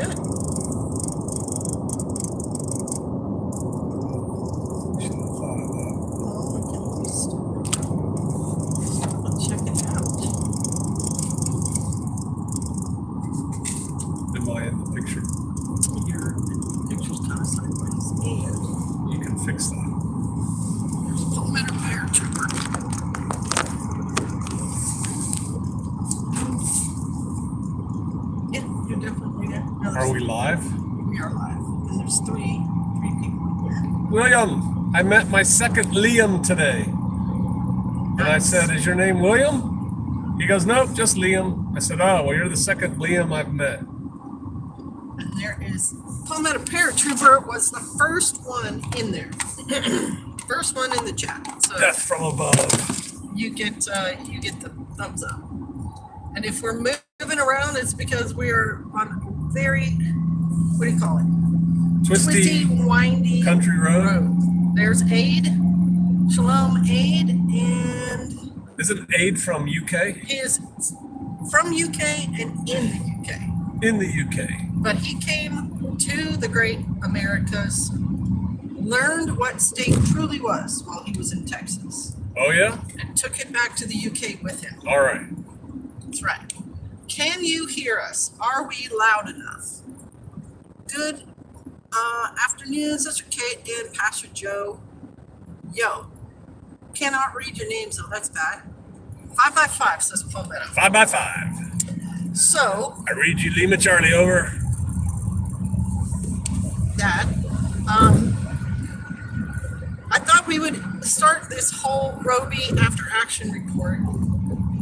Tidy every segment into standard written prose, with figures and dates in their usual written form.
Good. Should have thought of that. Well, we can just check it out. Am I in the picture? Your picture's kind of sideways. And You can fix that. there's Palmetto paratrooper. Yeah, you're definitely there. No, Are we live? We are live. And there's three people here. William, I met my second Liam today. And I said, is your name William? He goes, nope, just Liam. I said, oh, well, you're the second Liam I've met. And there is Palmetto paratrooper was the first one in there. First one in the chat. So Death from above. you get the thumbs up. And if we're moving around, it's because we're on very, what do you call it? Twisty windy country road. There's Aid, Shalom Aid, and Isn't Aid from UK? he is from UK and in the UK. In the UK. But he came to the great Americas, learned what state truly was while he was in Texas, Oh, yeah? and took it back to the UK with him. All right. That's right. Can you hear us? Are we loud enough? Good afternoon, Sister Kate and Pastor Joe. Yo, cannot read your names, so that's bad. 5 by 5, says Palmetto. 5 by 5. So, I read you, Lima Charlie, over. Dad, I thought we would start this whole Roby after action report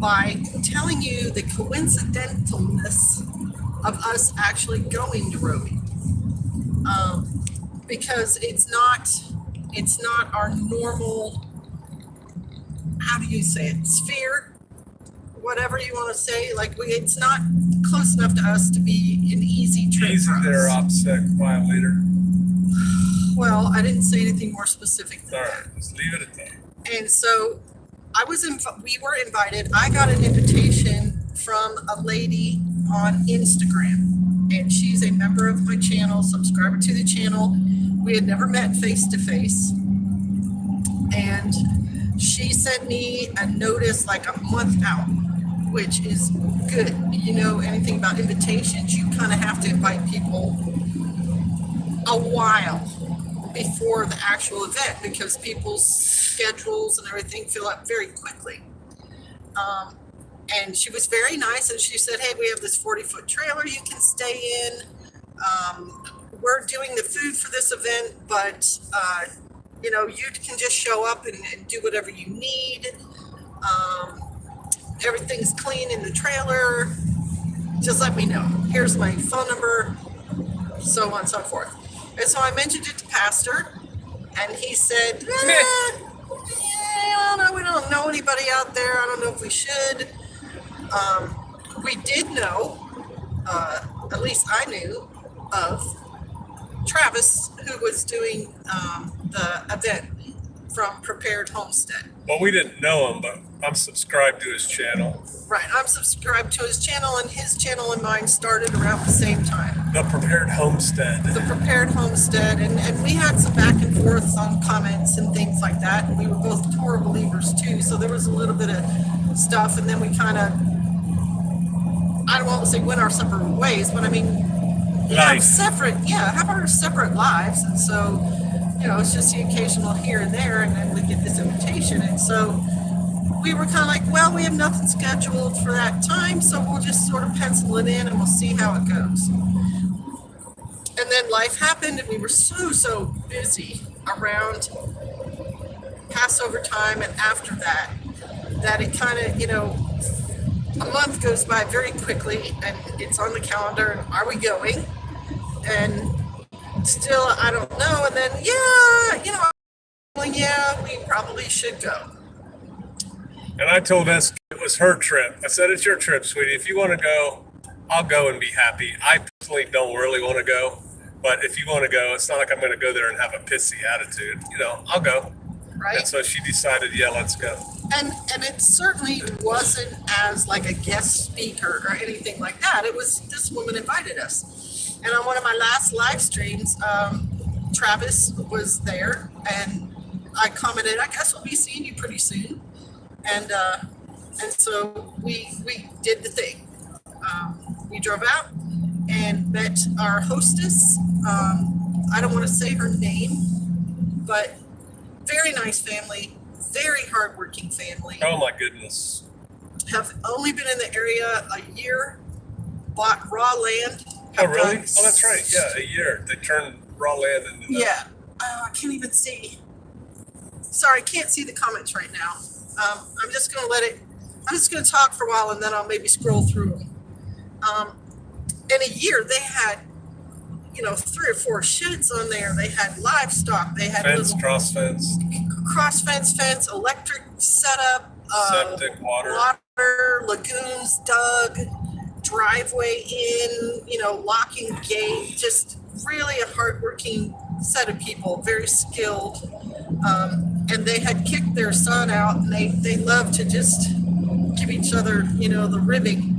by telling you the coincidentalness of us actually going to Roby. Because it's not our normal, how do you say it, sphere, whatever you want to say. Like it's not close enough to us to be an easy trip Easy for us. there, OPSEC violator. Well, I didn't say anything more specific than All that. right, let's leave it at that. And so we were invited. I got an invitation from a lady on Instagram, and she's a member of my channel, subscriber to the channel. We had never met face to face. And she sent me a notice like a month out, which is good. You know, anything about invitations, you kind of have to invite people a while before the actual event because people's schedules and everything fill up very quickly. And she was very nice, and she said, hey, we have this 40-foot trailer you can stay in. We're doing the food for this event, but you know, you can just show up and do whatever you need. Everything's clean in the trailer. Just let me know. Here's my phone number, so on and so forth. And so I mentioned it to Pastor, and he said, I don't know, we don't know anybody out there. I don't know if we should. We did know, at least I knew, of Travis, who was doing the event from Prepared Homestead. Well, we didn't know him, but I'm subscribed to his channel. Right, I'm subscribed to his channel, and his channel and mine started around the same time. The Prepared Homestead. The Prepared Homestead, and we had some back and forth on comments and things like that, and we were both Torah believers too, so there was a little bit of stuff, and then we kind of, I don't want to say went our separate ways, but I mean, have our separate lives, and so, you know, it's just the occasional here and there, and then we get this invitation, and so we were kind of like, well, we have nothing scheduled for that time, so we'll just sort of pencil it in and we'll see how it goes. And then life happened, and we were so busy around Passover time and after that it kind of, you know, a month goes by very quickly, and it's on the calendar, and are we going? And still, I don't know, and then, we probably should go. And I told Esk it was her trip. I said, it's your trip, sweetie. If you want to go, I'll go and be happy. I personally don't really want to go. But if you want to go, it's not like I'm going to go there and have a pissy attitude. You know, I'll go. Right. And so she decided, yeah, let's go. And it certainly wasn't as like a guest speaker or anything like that. It was, this woman invited us. And on one of my last live streams, Travis was there, and I commented, "I guess we'll be seeing you pretty soon." And so we did the thing. We drove out and met our hostess. I don't want to say her name, but very nice family, very hardworking family. Oh my goodness. Have only been in the area a year, bought raw land. Oh really? Oh, that's right. Yeah, a year. They turned raw land into that. Yeah. I can't even see. Sorry, can't see the comments right now. I'm just going to talk for a while and then I'll maybe scroll through them. In a year, they had, 3 or 4 sheds on there. They had livestock. They had cross fence, electric setup, septic, water, lagoons dug, driveway in, locking gate. Just really a hardworking set of people, very skilled. And they had kicked their son out, and they love to just give each other, the ribbing.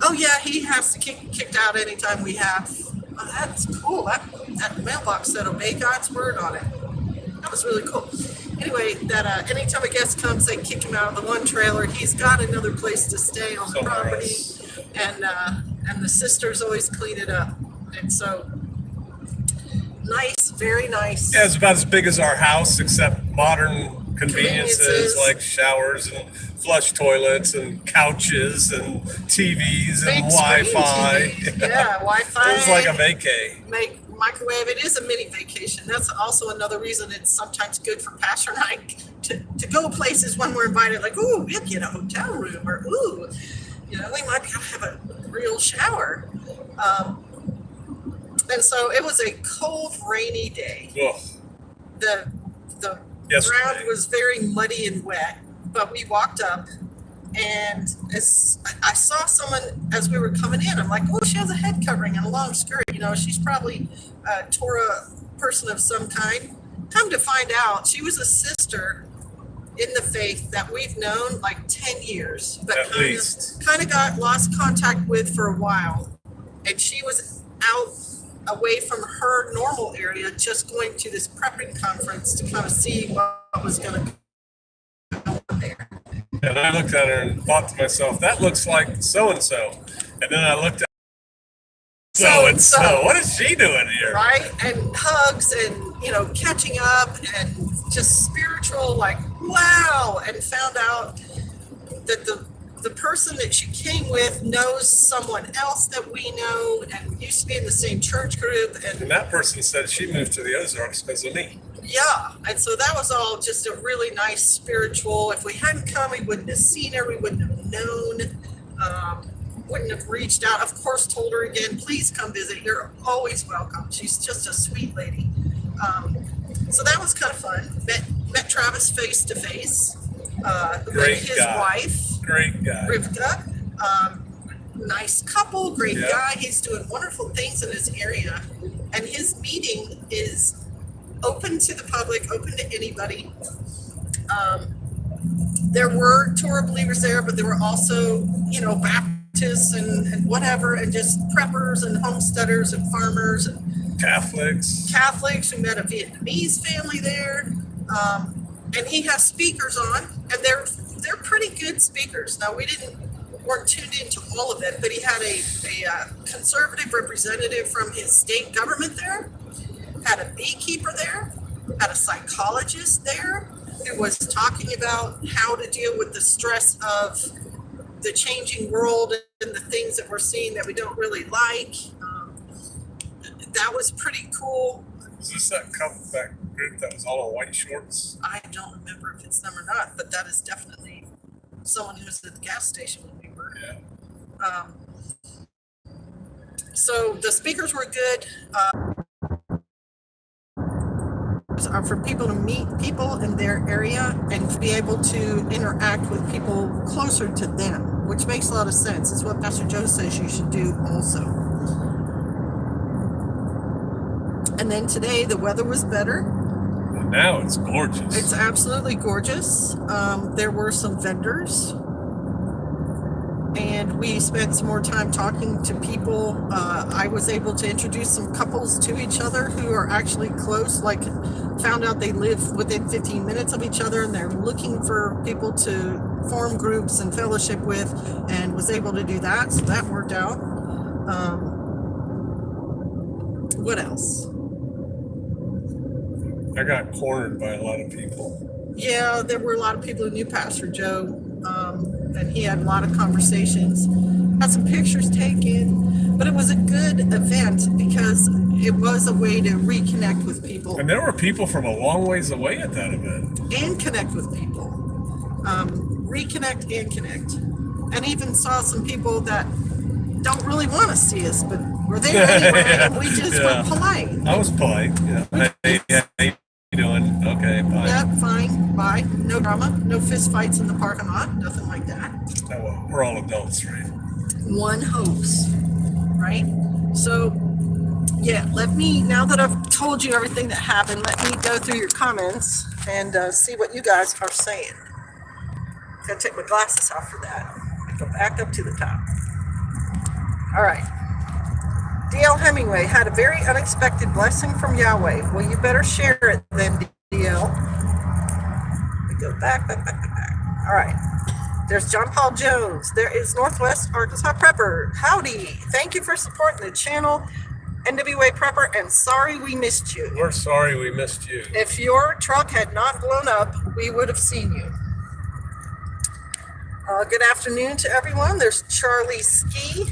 Oh yeah, he has to get kicked out anytime we have. Oh, that's cool. That mailbox said "Obey God's word" on it. That was really cool. Anyway, that anytime a guest comes, they kick him out of the one trailer. He's got another place to stay on the property, and the sisters always clean it up. And so, nice, very nice. Yeah, it's about as big as our house, except modern conveniences like showers and flush toilets and couches and TVs and Wi-Fi. TV. Yeah, Wi-Fi. It was like a vacay. Microwave. It is a mini vacation. That's also another reason it's sometimes good for Pastor and I to go places when we're invited. Like, ooh, we'll get a hotel room, or ooh, we might be able to have a real shower. And so it was a cold, rainy day. Ugh. The ground was very muddy and wet, but we walked up, and as I saw someone as we were coming in, I'm like, oh, she has a head covering and a long skirt. She's probably a Torah person of some kind. Come to find out, she was a sister in the faith that we've known like 10 years, but kind of got lost contact with for a while. And she was out away from her normal area, just going to this prepping conference to kind of see what was going to go on there. And I looked at her and thought to myself, that looks like so-and-so. And then I looked at so-and-so. What is she doing here? Right? And hugs and, catching up and just spiritual, like, wow. And found out that the person that she came with knows someone else that we know and used to be in the same church group. And that person said she moved to the Ozarks because of me. Yeah, and so that was all just a really nice spiritual. If we hadn't come, we wouldn't have seen her. We wouldn't have known. Wouldn't have reached out. Of course, told her again, please come visit. You're always welcome. She's just a sweet lady. So that was kind of fun. Met Travis face to face. His wife. Great guy. Rivka. Nice couple. Great guy. He's doing wonderful things in his area. And his meeting is open to the public, open to anybody. There were Torah believers there, but there were also, Baptists and whatever, and just preppers and homesteaders and farmers and Catholics who met a Vietnamese family there. And he has speakers on, and they're pretty good speakers. Now, weren't tuned into all of it, but he had a conservative representative from his state government there, had a beekeeper there, had a psychologist there who was talking about how to deal with the stress of the changing world and the things that we're seeing that we don't really like. That was pretty cool. Is this that group that was all in white shorts? I don't remember if it's them or not, but that is definitely someone who was at the gas station when we were. Yeah. So the speakers were good. Are for people to meet people in their area and to be able to interact with people closer to them, which makes a lot of sense. It's what Pastor Joe says you should do also. And then today the weather was better. And now it's gorgeous. It's absolutely gorgeous. There were some vendors. and we spent some more time talking to people. I was able to introduce some couples to each other who are actually close, like found out they live within 15 minutes of each other and they're looking for people to form groups and fellowship with, and was able to do that. So that worked out. What else? I got cornered by a lot of people. Yeah, there were a lot of people who knew Pastor Joe, and he had a lot of conversations. Had some pictures taken, but it was a good event because it was a way to reconnect with people. And there were people from a long ways away at that event. And connect with people. Reconnect and connect. And even saw some people that don't really want to see us, but we're there anyway, and we just were polite. I was polite. Yeah. Hey, how you doing? Okay, bye. Yeah, fine, bye. No drama, no fist fights in the parking lot, nothing like that. Oh, well, we're all adults, right? One hopes, right? So, yeah, now that I've told you everything that happened, let me go through your comments and see what you guys are saying. Gotta take my glasses off for that. Go back up to the top. All right. D.L. Hemingway had a very unexpected blessing from Yahweh. Well, you better share it then, D.L. We go back. All right. There's John Paul Jones. There is Northwest Arkansas Prepper. Howdy. Thank you for supporting the channel, NWA Prepper, and sorry we missed you. We're sorry we missed you. If your truck had not blown up, we would have seen you. Good afternoon to everyone. There's Charlie Ski,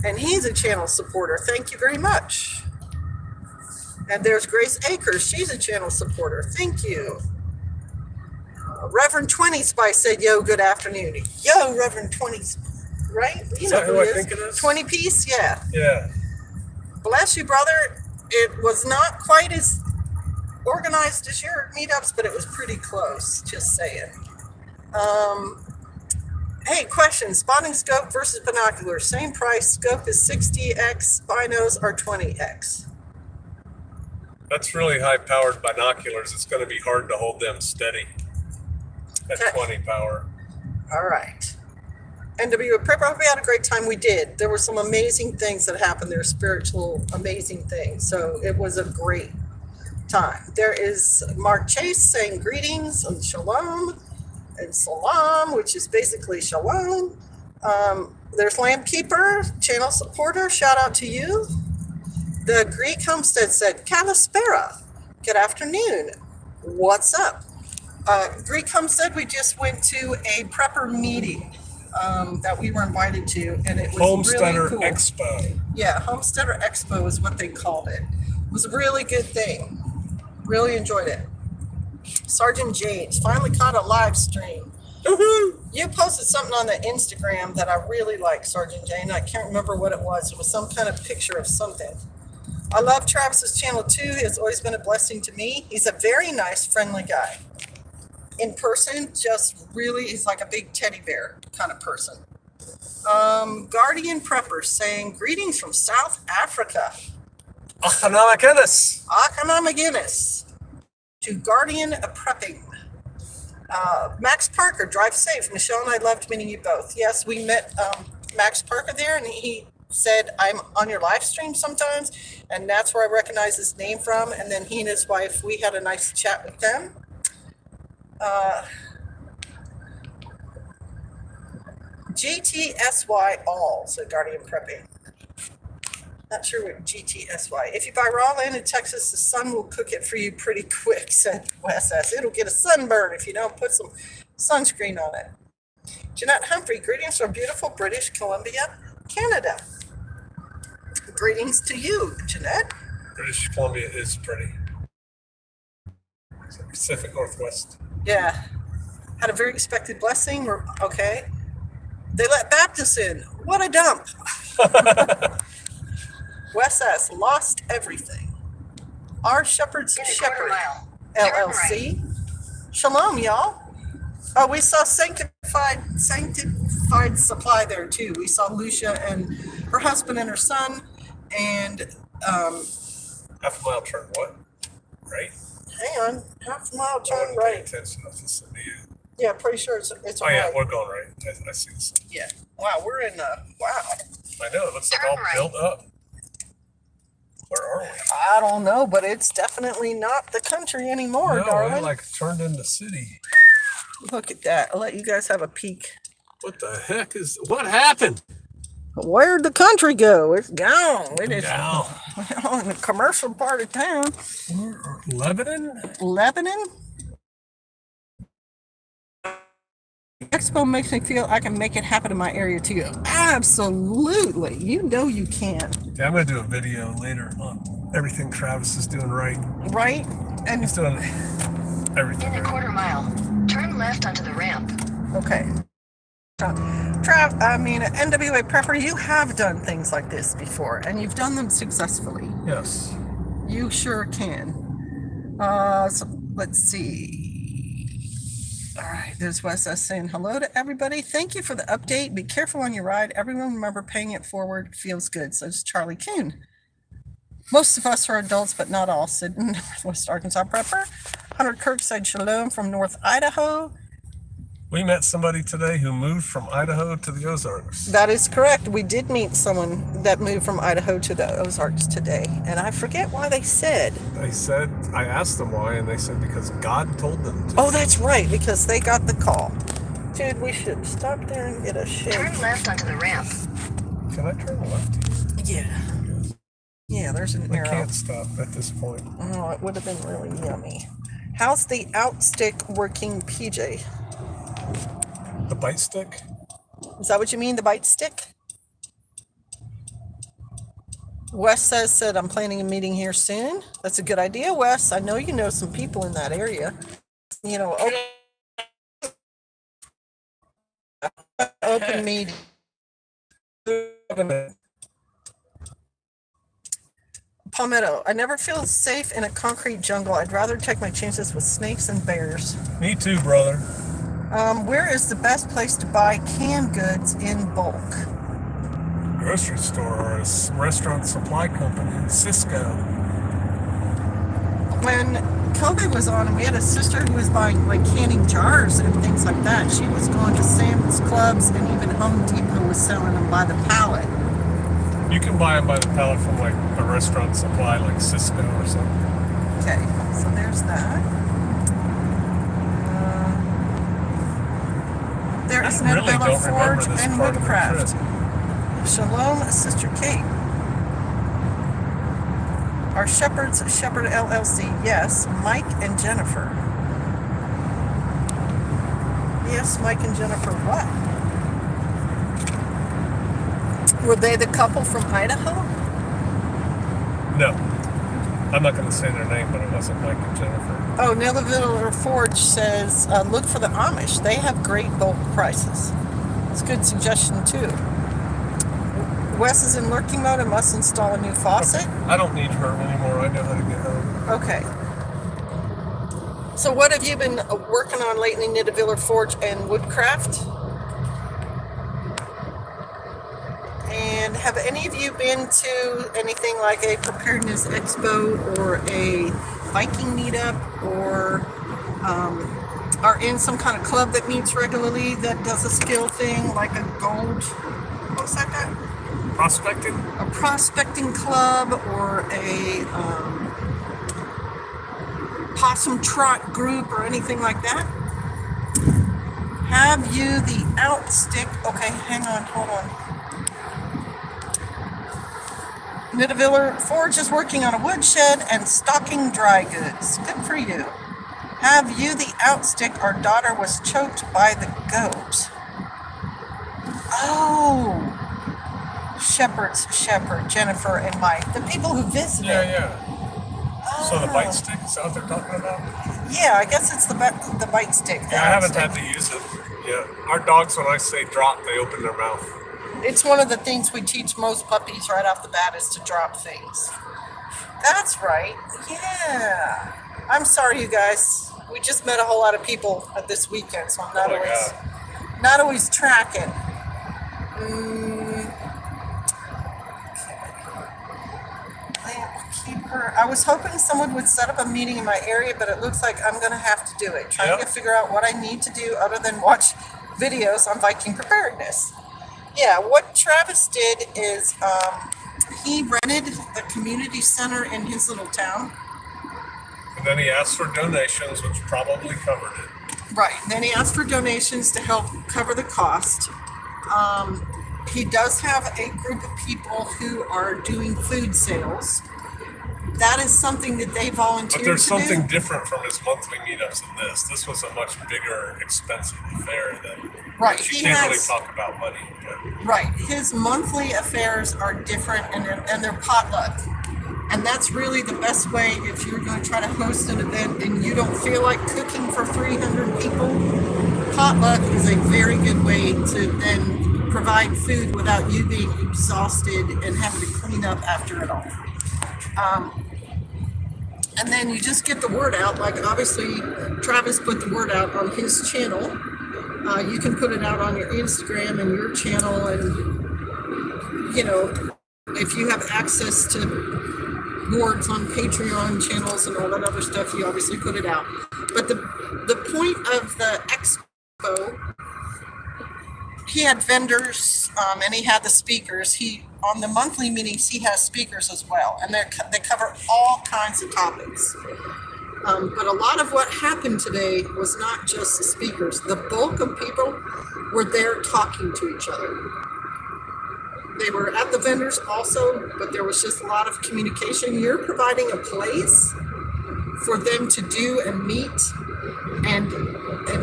and he's a channel supporter. Thank you very much. And there's Grace Akers. She's a channel supporter. Thank you. Reverend 20 Spice said, yo, good afternoon. Yo, Reverend 20, right? You know who I think it is? 20 piece, yeah. Yeah. Bless you, brother. It was not quite as organized as your meetups, but it was pretty close, just saying. Hey, question. Spotting scope versus binoculars. Same price. Scope is 60x. Binos are 20x. That's really high-powered binoculars. It's going to be hard to hold them steady at 20 power. All right. NWA Prepper, I hope we had a great time. We did. There were some amazing things that happened there, spiritual, amazing things. So it was a great time. There is Mark Chase saying greetings and shalom and salam, which is basically shalom. There's Lamb Keeper, channel supporter. Shout out to you. The Greek Homestead said, Kalispera. Good afternoon. What's up? Greek Homestead, we just went to a prepper meeting that we were invited to, and it was Homesteader really cool. Expo. Yeah, Homesteader Expo is what they called it. It was a really good thing. Really enjoyed it. Sergeant James finally caught a live stream. Woohoo! You posted something on the Instagram that I really liked, Sergeant Jane. I can't remember what it was. It was some kind of picture of something. I love Travis's channel too. It's always been a blessing to me. He's a very nice, friendly guy. In person, just really, he's like a big teddy bear kind of person. Guardian Prepper saying, greetings from South Africa. Achana McInnes. Akana McGinnis. To Guardian of Prepping. Max Parker, drive safe. Michelle and I loved meeting you both. Yes, we met Max Parker there, and he said, I'm on your live stream sometimes, and that's where I recognize his name from. And then he and his wife, we had a nice chat with them. GTSY all, said Guardian Prepping. Not sure what GTSY. If you buy raw land in Texas, the sun will cook it for you pretty quick, said Wes S. It'll get a sunburn if you don't put some sunscreen on it. Jeanette Humphrey, greetings from beautiful British Columbia, Canada. Greetings to you, Jeanette. British Columbia is pretty. It's the Pacific Northwest. Yeah. Had a very expected blessing. Okay. They let Baptists in. What a dump. Wes S. lost everything. Our Shepherd's Shepherd, LLC. Shalom, y'all. Oh, we saw sanctified supply there too. We saw Lucia and her husband and her son, and Half a mile turn what? Right? hang on, half mile I turn wouldn't pay right. attention if this is you. Yeah, pretty sure it's Oh yeah, right. we're going right. I see this. Yeah. Wow, we're in wow. I know, it looks like all built up. Where are we? I don't know, but it's definitely not the country anymore, No, darling. it like turned into city. Look at that. I'll let you guys have a peek. What the heck what happened? Where'd the country go? It's gone. It is Down. in the commercial part of town. Lebanon? Lebanon? Expo makes me feel I can make it happen in my area too. Absolutely. You know you can. Yeah, I'm going to do a video later on everything Travis is doing right. Right? And He's doing everything. In a quarter mile, turn left onto the ramp. okay. NWA Prepper, you have done things like this before, and you've done them successfully. Yes. You sure can. So let's see. All right, there's Wes S saying hello to everybody. Thank you for the update. Be careful on your ride. Everyone remember paying it forward feels good. So it's Charlie Kuhn. Most of us are adults, but not all. Sitting Northwest Arkansas Prepper. Hunter Kirk said shalom from North Idaho. We met somebody today who moved from Idaho to the Ozarks. That is correct. We did meet someone that moved from Idaho to the Ozarks today. And I forget why they said. I asked them why, and they said because God told them to. Oh, that's right, because they got the call. Dude, we should stop there and get a shake. Turn left onto the ramp. Can I turn left? Yeah. Yeah, there's an arrow. I can't stop at this point. Oh, it would have been really yummy. How's the outstick working, PJ? The bite stick? Is that what you mean, the bite stick? Wes said I'm planning a meeting here soon. That's a good idea, Wes. I know you know some people in that area. You know, open meeting. Palmetto, I never feel safe in a concrete jungle. I'd rather take my chances with snakes and bears. Me too, brother. Where is the best place to buy canned goods in bulk? Grocery store or a restaurant supply company, Cisco. When COVID was on and we had a sister who was buying like canning jars and things like that, she was going to Sam's Clubs and even Home Depot was selling them by the pallet. You can buy them by the pallet from like a restaurant supply like Cisco or something. Okay, so there's that. There is no really don't Forge remember this and part of the Woodcraft. trip. Shalom, Sister Kate. Our Shepherds, Shepherd LLC. Yes, Mike and Jennifer. Yes, Mike and Jennifer what? Were they the couple from Idaho? No. I'm not going to say their name, but it wasn't Mike and Jennifer. Oh, Nillaville Forge says, look for the Amish. They have great bulk prices. It's a good suggestion, too. Wes is in lurking mode and must install a new faucet. Okay. I don't need her anymore. I know how to get home. Okay. So what have you been working on lately, Nidaviller Forge and Woodcraft? And have any of you been to anything like a preparedness expo or a Viking meetup or are in some kind of club that meets regularly that does a skill thing like a gold, what's that guy? Prospecting? A prospecting club or a possum trot group or anything like that? Have you the outstick? Okay, hang on, hold on. Nidaviller Forge is working on a woodshed and stocking dry goods. Good for you. Have you the outstick? Our daughter was choked by the goat. Oh. Shepherd, Jennifer, and Mike. The people who visited. Yeah. So the bite stick, is that what they're talking about? Yeah, I guess it's the bite stick. Yeah, I haven't had to use it. Yeah. Our dogs, when I say drop, they open their mouth. It's one of the things we teach most puppies right off the bat is to drop things. That's right. Yeah. I'm sorry, you guys. We just met a whole lot of people this weekend, so I'm not always tracking. Keep her I was hoping someone would set up a meeting in my area, but it looks like I'm going to have to do it. Trying to figure out what I need to do other than watch videos on Viking preparedness. Yeah, what Travis did is he rented the community center in his little town. And then he asked for donations, which probably covered it. Right. And then he asked for donations to help cover the cost. He does have a group of people who are doing food sales. That is something that they volunteered But there's to something do. different from his monthly meetups than this. This was a much bigger, expensive affair than Right. you He can't really has, talk about money. But right. His monthly affairs are different and they're potluck. And that's really the best way if you're going to try to host an event and you don't feel like cooking for 300 people. Potluck is a very good way to then provide food without you being exhausted and having to clean up after it all. And then you just get the word out. Like obviously, Travis put the word out on his channel. You can put it out on your Instagram and your channel, and you know, if you have access to boards on Patreon channels and all that other stuff, you obviously put it out. But the point of the expo, he had vendors and he had the speakers. He on the monthly meetings he has speakers as well, and they cover all kinds of topics. But a lot of what happened today was not just the speakers. The bulk of people were there talking to each other. They were at the vendors also, but there was just a lot of communication. You're providing a place for them to do and meet and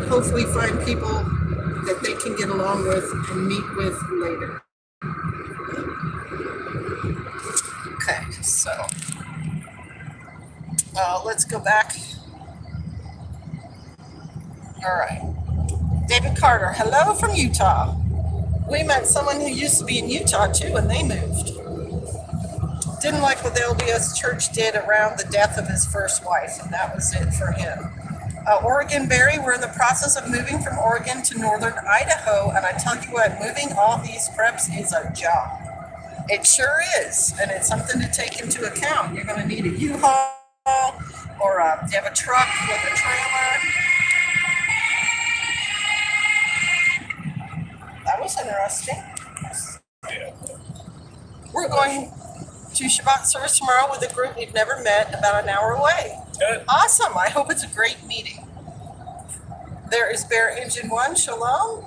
hopefully find people that they can get along with and meet with later. Okay, so let's go back. All right. David Carter, hello from Utah. We met someone who used to be in Utah too, and they moved. Didn't like what the LDS church did around the death of his first wife, and that was it for him. Oregon Barry, we're in the process of moving from Oregon to northern Idaho, and I tell you what, moving all these preps is a job. It sure is, and it's something to take into account. You're going to need a U-Haul, or do you have a truck with a trailer? That was interesting. yeah. We're going to Shabbat service tomorrow with a group we've never met, about an hour away. Good. Awesome. I hope it's a great meeting. There is Bear Engine 1. Shalom.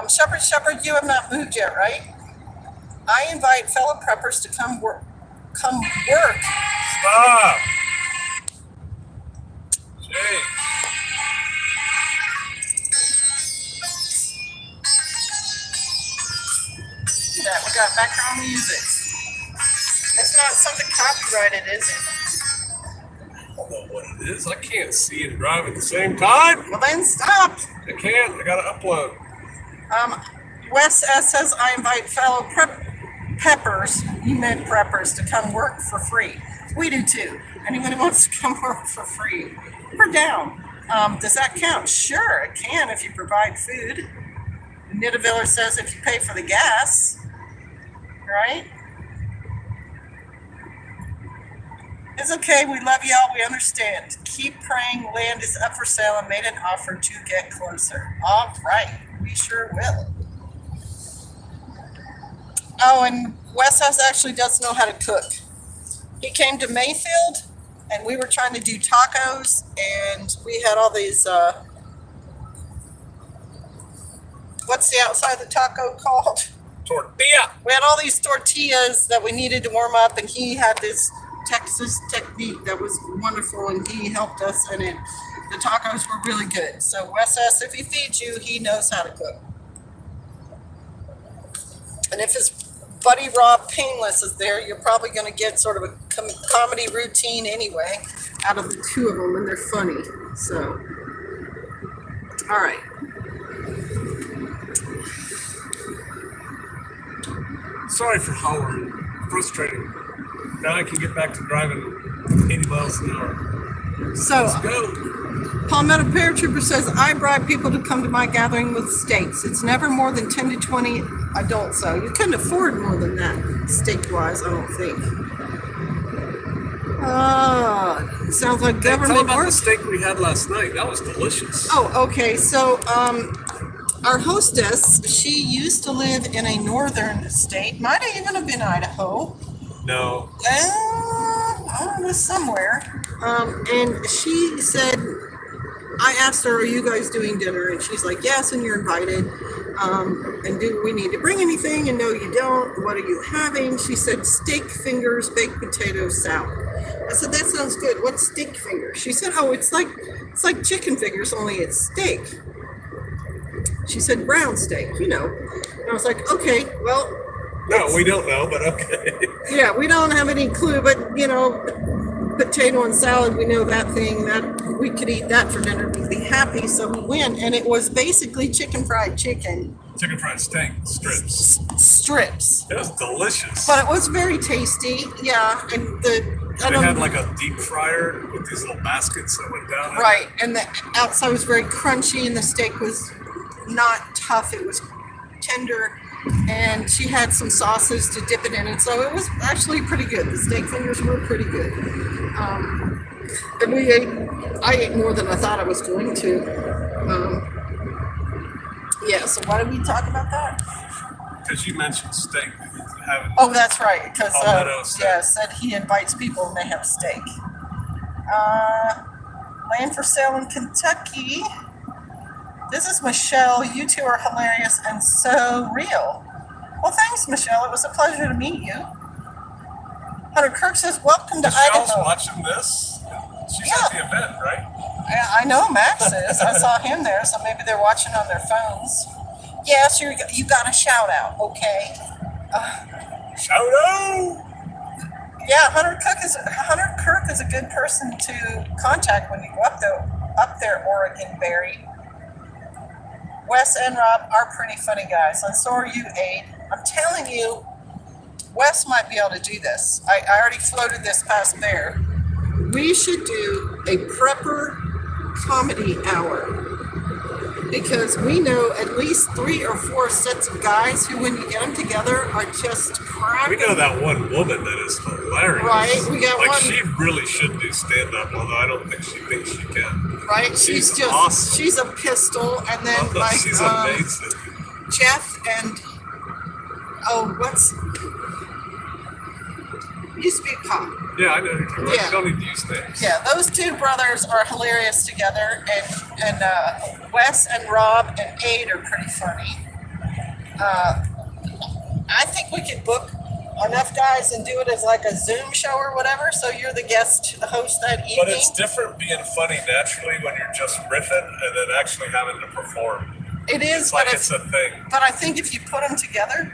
Shepherd, you have not moved yet, right? I invite fellow preppers to come work. Stop. Jeez. That we got background music. It's not something copyrighted, is it? I don't know what it is. I can't see and drive at the same time. Well, then stop. I can't. I gotta upload. Wes S says I invite fellow peppers. He meant preppers to come work for free. We do too. Anyone who wants to come work for free, we're down. Does that count? Sure, it can if you provide food. Nidaviller says if you pay for the gas, right? It's okay. We love y'all. We understand. Keep praying. Land is up for sale and made an offer to get closer. All right. We sure will. Oh, and Wes House actually does know how to cook. He came to Mayfield, and we were trying to do tacos, and we had all these, what's the outside of the taco called? Tortilla. We had all these tortillas that we needed to warm up, and he had this Texas technique that was wonderful, and he helped us, and the tacos were really good. So Wes S, if he feeds you, he knows how to cook. And if his buddy Rob Painless is there, you're probably going to get sort of a comedy routine anyway out of the two of them, and they're funny. So, all right. Sorry for hollering. Frustrating. Now I can get back to driving 80 miles an hour. So, Let's go. Palmetto Paratrooper says, I bribe people to come to my gathering with steaks. It's never more than 10 to 20 adults, so you couldn't afford more than that, steak-wise, I don't think. Sounds like Tell government about work. the steak we had last night. That was delicious. Oh, okay. So, our hostess, she used to live in a northern state. Might have even have been Idaho. No. I don't know, somewhere. And she said, I asked her, are you guys doing dinner? And she's like, yes, and you're invited. And do we need to bring anything? And no, you don't. What are you having? She said, steak fingers, baked potato salad. I said, that sounds good. What's steak fingers? She said, oh, it's like chicken fingers, only it's steak. She said, brown steak, you know. And I was like, okay, well. No, we don't know, but okay. Yeah, we don't have any clue, but, you know, potato and salad, we know that thing, that we could eat that for dinner, we'd be happy. So we went, and it was basically fried chicken. Chicken fried steak strips. Strips. It was delicious. But it was very tasty, yeah. And They had like a deep fryer with these little baskets that went down. Right, and the outside was very crunchy, and the steak was not tough. It was tender, and she had some sauces to dip it in, and so it was actually pretty good. The steak fingers were pretty good. And I ate more than I thought I was going to. Yeah, so why did we talk about that? Because you mentioned steak. Oh, that's right, because Palmetto steak. yeah, said he invites people and they have steak. Land for sale in Kentucky. This is Michelle. You two are hilarious and so real. Well, thanks, Michelle. It was a pleasure to meet you. Hunter Kirk says, welcome to Michelle's Idaho. watching this. She's Yeah. at the event, right? I know Max is. I saw him there, so maybe they're watching on their phones. Yes, you got a shout out, okay? Shout out! Yeah, Hunter Kirk is a good person to contact when you go up there, Oregon Berry. Wes and Rob are pretty funny guys, and so are you, Aid. I'm telling you, Wes might be able to do this. I already floated this past Bear. We should do a prepper comedy hour, because we know at least 3 or 4 sets of guys who, when you get them together, are just cracking. We know that one woman that is hilarious. Right, we got like, one. She really should do stand-up, although I don't think she thinks she can. Right, she's just awesome. she's a pistol, and then like She's amazing. Jeff and what's used to be Pop. Yeah, I know. You Yeah. don't need to use names. Yeah, those two brothers are hilarious together, and Wes and Rob and Aid are pretty funny. I think we could book enough guys and do it as like a Zoom show or whatever. So you're the guest host that evening. But it's different being funny naturally when you're just riffing and then actually having to perform. It is, It's but like it's a thing. But I think if you put them together,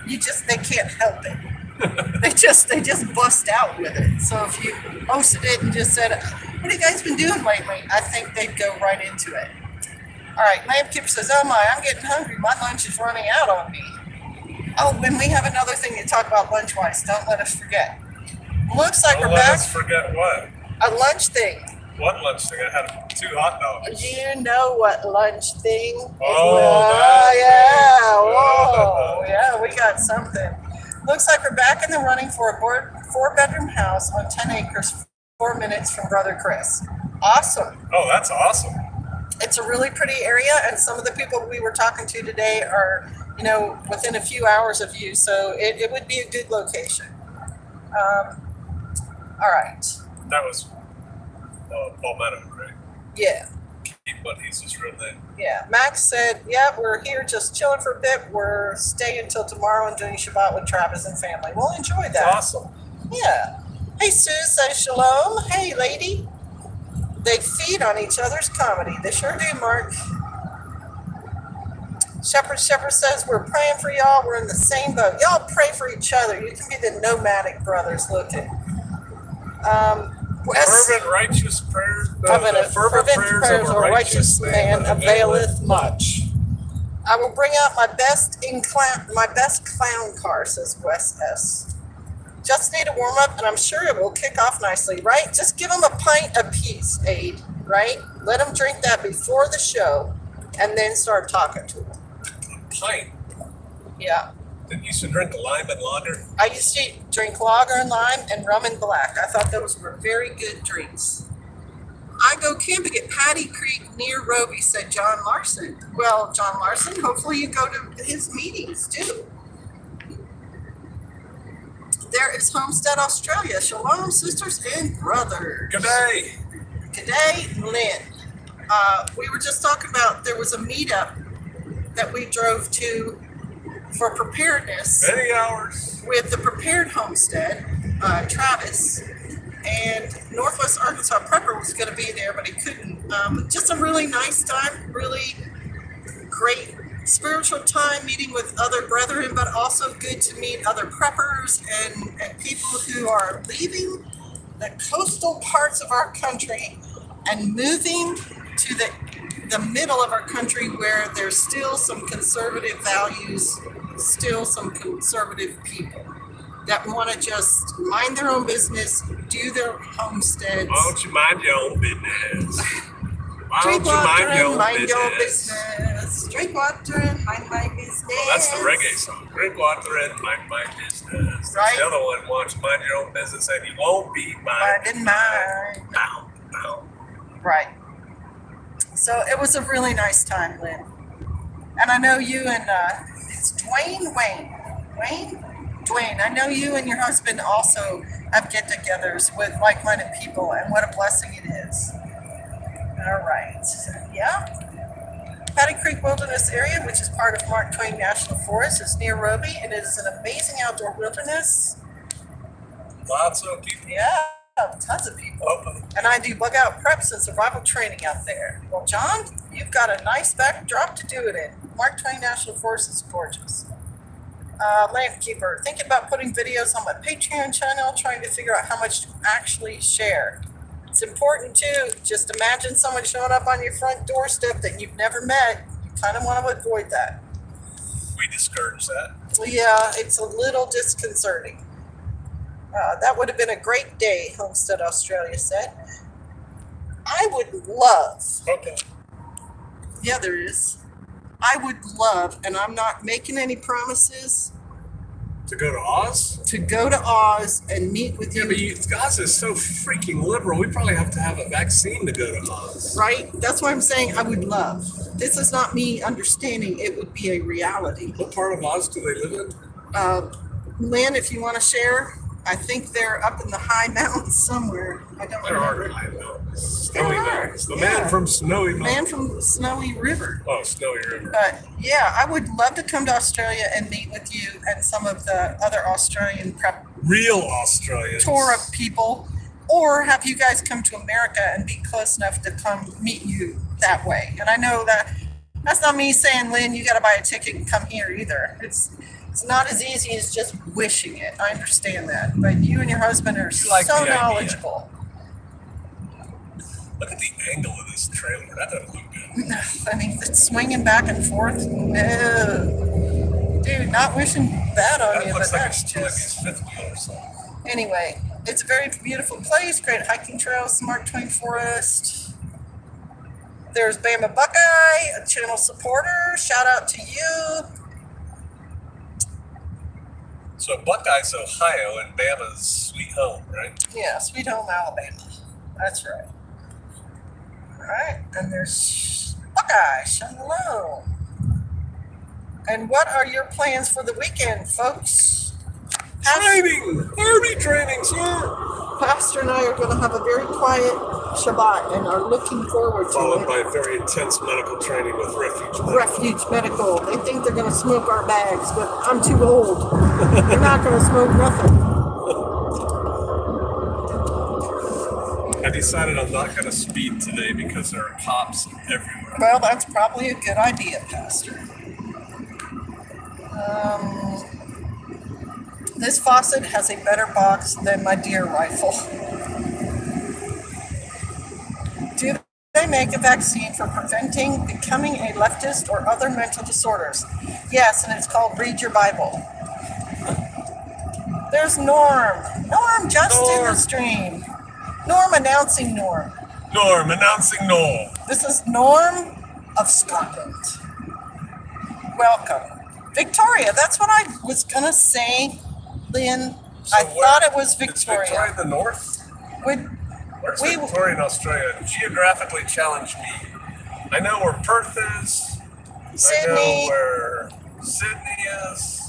they can't help it. they just bust out with it. So if you hosted it and just said, what have you guys been doing lately? I think they'd go right into it. All right, Lampkeeper says, oh my, I'm getting hungry. My lunch is running out on me. Oh, when we have another thing to talk about lunch-wise, don't let us forget. Looks like Don't we're let back. us forget what? A lunch thing. What lunch thing? I had 2 hot dogs. You know what lunch thing? Oh, yeah, whoa. Yeah, we got something. Looks like we're back in the running for a 4-bedroom house on 10 acres, 4 minutes from Brother Chris. Awesome. Oh, that's awesome. It's a really pretty area, and some of the people we were talking to today are, within a few hours of you, so it would be a good location. All right. That was Palmetto, right? Yeah. But he's his real name. Yeah. Max said, yeah, we're here just chilling for a bit. We're staying until tomorrow and doing Shabbat with Travis and family. We'll enjoy that. That's awesome. Yeah. Hey, Sue says shalom. Hey, lady. They feed on each other's comedy. They sure do, Mark. Shepherd says, we're praying for y'all. We're in the same boat. Y'all pray for each other. You can be the nomadic brothers looking. Fervent righteous prayers. Fervent prayers of a righteous man availeth much. I will bring out my best clown car, says Wes S. Just need a warm up, and I'm sure it will kick off nicely, right? Just give them a pint apiece, Aid, right? Let them drink that before the show, and then start talking to them. A pint. Yeah. Didn't you used to drink lime and lager? I used to drink lager and lime and rum and black. I thought those were very good drinks. I go camping at Patty Creek near Roby, said John Larson. Well, John Larson, hopefully you go to his meetings too. There is Homestead Australia. Shalom, sisters and brothers. Good day. G'day, Lynn. We were just talking about there was a meetup that we drove to for preparedness Many hours. with the Prepared Homestead, Travis. And Northwest Arkansas Prepper was going to be there, but he couldn't. Just a really nice time, really great spiritual time meeting with other brethren, but also good to meet other preppers and people who are leaving the coastal parts of our country and moving to the middle of our country where there's still some conservative values, still some conservative people that want to just mind their own business, do their homesteads. Why don't you mind your own business? Why Drink don't you water mind and your mind own your business? business. Drink water and mind my business. Well, that's the reggae song. Drink water and mind my business. Right. The other one, why don't you mind your own business and you won't be minding Minding mine. Bow, bow. Right. So it was a really nice time, Lynn. And I know you and it's Dwayne. I know you and your husband also have get-togethers with like-minded people, and what a blessing it is. All right. Yeah. Patty Creek Wilderness Area, which is part of Mark Twain National Forest, is near Roby, and it is an amazing outdoor wilderness. Lots of people. Yeah, tons of people. And I do bug out preps and survival training out there. Well, John, you've got a nice backdrop to do it in. Mark Twain National Forest is gorgeous. Landkeeper, thinking about putting videos on my Patreon channel, trying to figure out how much to actually share. It's important too. Just imagine someone showing up on your front doorstep that you've never met. You kind of want to avoid that. We discourage that. Yeah, it's a little disconcerting. That would have been a great day, Homestead Australia said. I would love, Okay. yeah, there is. I would love, and I'm not making any promises, To go to Oz? to go to Oz and meet with Yeah, you. but Oz is so freaking liberal. We probably have to have a vaccine to go to Oz. Right? That's why I'm saying I would love. This is not me understanding it would be a reality. What part of Oz do they live in? Lynn, if you want to share, I think they're up in the high mountains somewhere. I don't There are remember. high mountains. Snowy There are, mountains. The yeah. man from Snowy Man Mountain. from Snowy River. Oh, Snowy River. But yeah, I would love to come to Australia and meet with you and some of the other Australian prep Real Australians. tour of people, or have you guys come to America and be close enough to come meet you that way. And I know that that's not me saying, Lynn, you got to buy a ticket and come here either. It's not as easy as just wishing it. I understand that, but you and your husband are like so the idea. knowledgeable. Look at the angle of this trailer. That doesn't look good. I mean, it's swinging back and forth. No. Dude, not wishing bad on That you, but looks like that's it's like just... his fifth wheel or something. Anyway, it's a very beautiful place, great hiking trails, Mark Twain Forest. There's Bama Buckeye, a channel supporter. Shout out to you. So Buckeye's Ohio and Bama's sweet home, right? Yeah, Sweet Home, Alabama. That's right. All right, and there's Buckeye, shalom. And what are your plans for the weekend, folks? Training! Army training, sir! Pastor and I are going to have a very quiet Shabbat and are looking forward to Followed it. by very intense medical training with Refuge Medical. Refuge Medical. They think they're going to smoke our bags, but I'm too old. They're not going to smoke nothing. I decided I'm not going to speed today because there are cops everywhere. Well, that's probably a good idea, Pastor. This faucet has a better box than my deer rifle. Do they make a vaccine for preventing becoming a leftist or other mental disorders? Yes, and it's called Read Your Bible. There's Norm. Norm just in the Norm. stream. Norm announcing Norm. Norm, announcing Norm. This is Norm of Scotland. Welcome. Victoria, that's what I was gonna say, Lynn. So I thought it was Is Victoria. Victoria in the north? Would Where's we- Victoria in Australia? Geographically challenge me. I know where Perth is. I know Sydney? where Sydney is.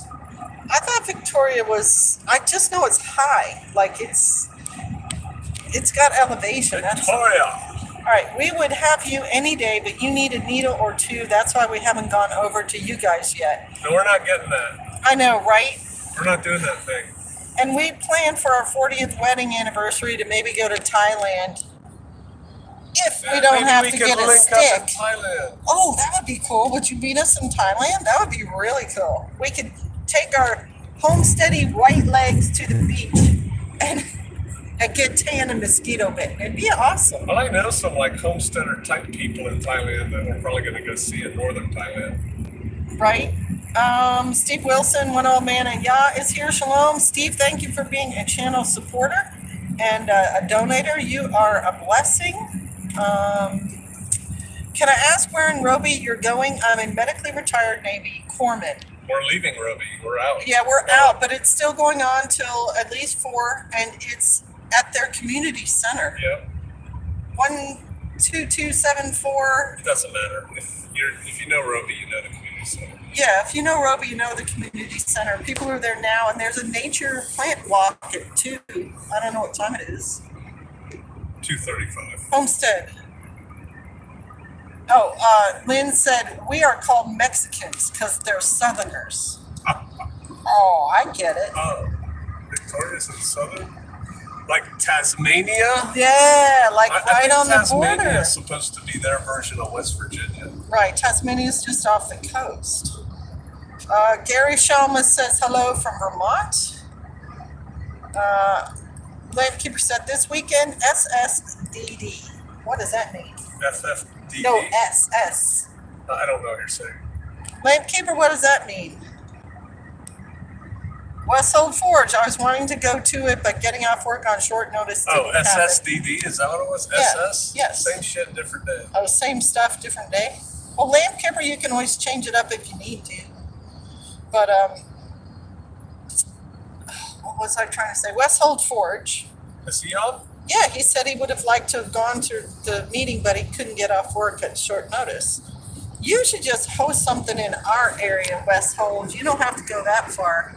I thought Victoria was. I just know it's high. Like it's got elevation. That's all Victoria. right. We would have you any day, but you need a needle or two. That's why we haven't gone over to you guys yet. No, we're not getting that. I know, right? We're not doing that thing. And we planned for our 40th wedding anniversary to maybe go to Thailand. If we don't Maybe have we to could get a link stick. up in Thailand. Oh, that would be cool. Would you beat us in Thailand? That would be really cool. We could take our homesteady white legs to the beach and get tan and mosquito bitten. It'd be awesome. Well, I know some like homesteader type people in Thailand that we're probably going to go see in northern Thailand. Right? Steve Wilson, one old man and Yah is here. Shalom. Steve, thank you for being a channel supporter and a donator. You are a blessing. Can I ask where in Roby you're going? I'm a medically retired Navy corpsman. We're leaving Roby. We're out. Yeah, we're out, but it's still going on till at least 4, and it's at their community center. Yep. 12274. It doesn't matter. If you know Roby, you know the community center. Yeah, if you know Roby, you know the community center. People are there now, and there's a nature plant walk at 2. I don't know what time it is. 2:35. Homestead. Oh, Lynn said, we are called Mexicans because they're Southerners. Oh, I get it. Victoria's in southern, like Tasmania. Yeah, like I right think on the Tasmania border. is supposed to be their version of West Virginia. Right, Tasmania's just off the coast. Gary Shalma says hello from Vermont. Landkeeper said this weekend, SSDD. What does that mean? FFDD. No, SS. I don't know what you're saying. Landkeeper, what does that mean? Westhold Forge. I was wanting to go to it, but getting off work on short notice. Oh, didn't happen. SSDD. Is that what it was? Yeah, SS? yes. Same shit, different day. Oh, same stuff, different day. Well, Landkeeper, you can always change it up if you need to. But what was I trying to say? Westhold Forge. Is he on? Yeah, he said he would have liked to have gone to the meeting, but he couldn't get off work at short notice. You should just host something in our area, Westhold. You don't have to go that far.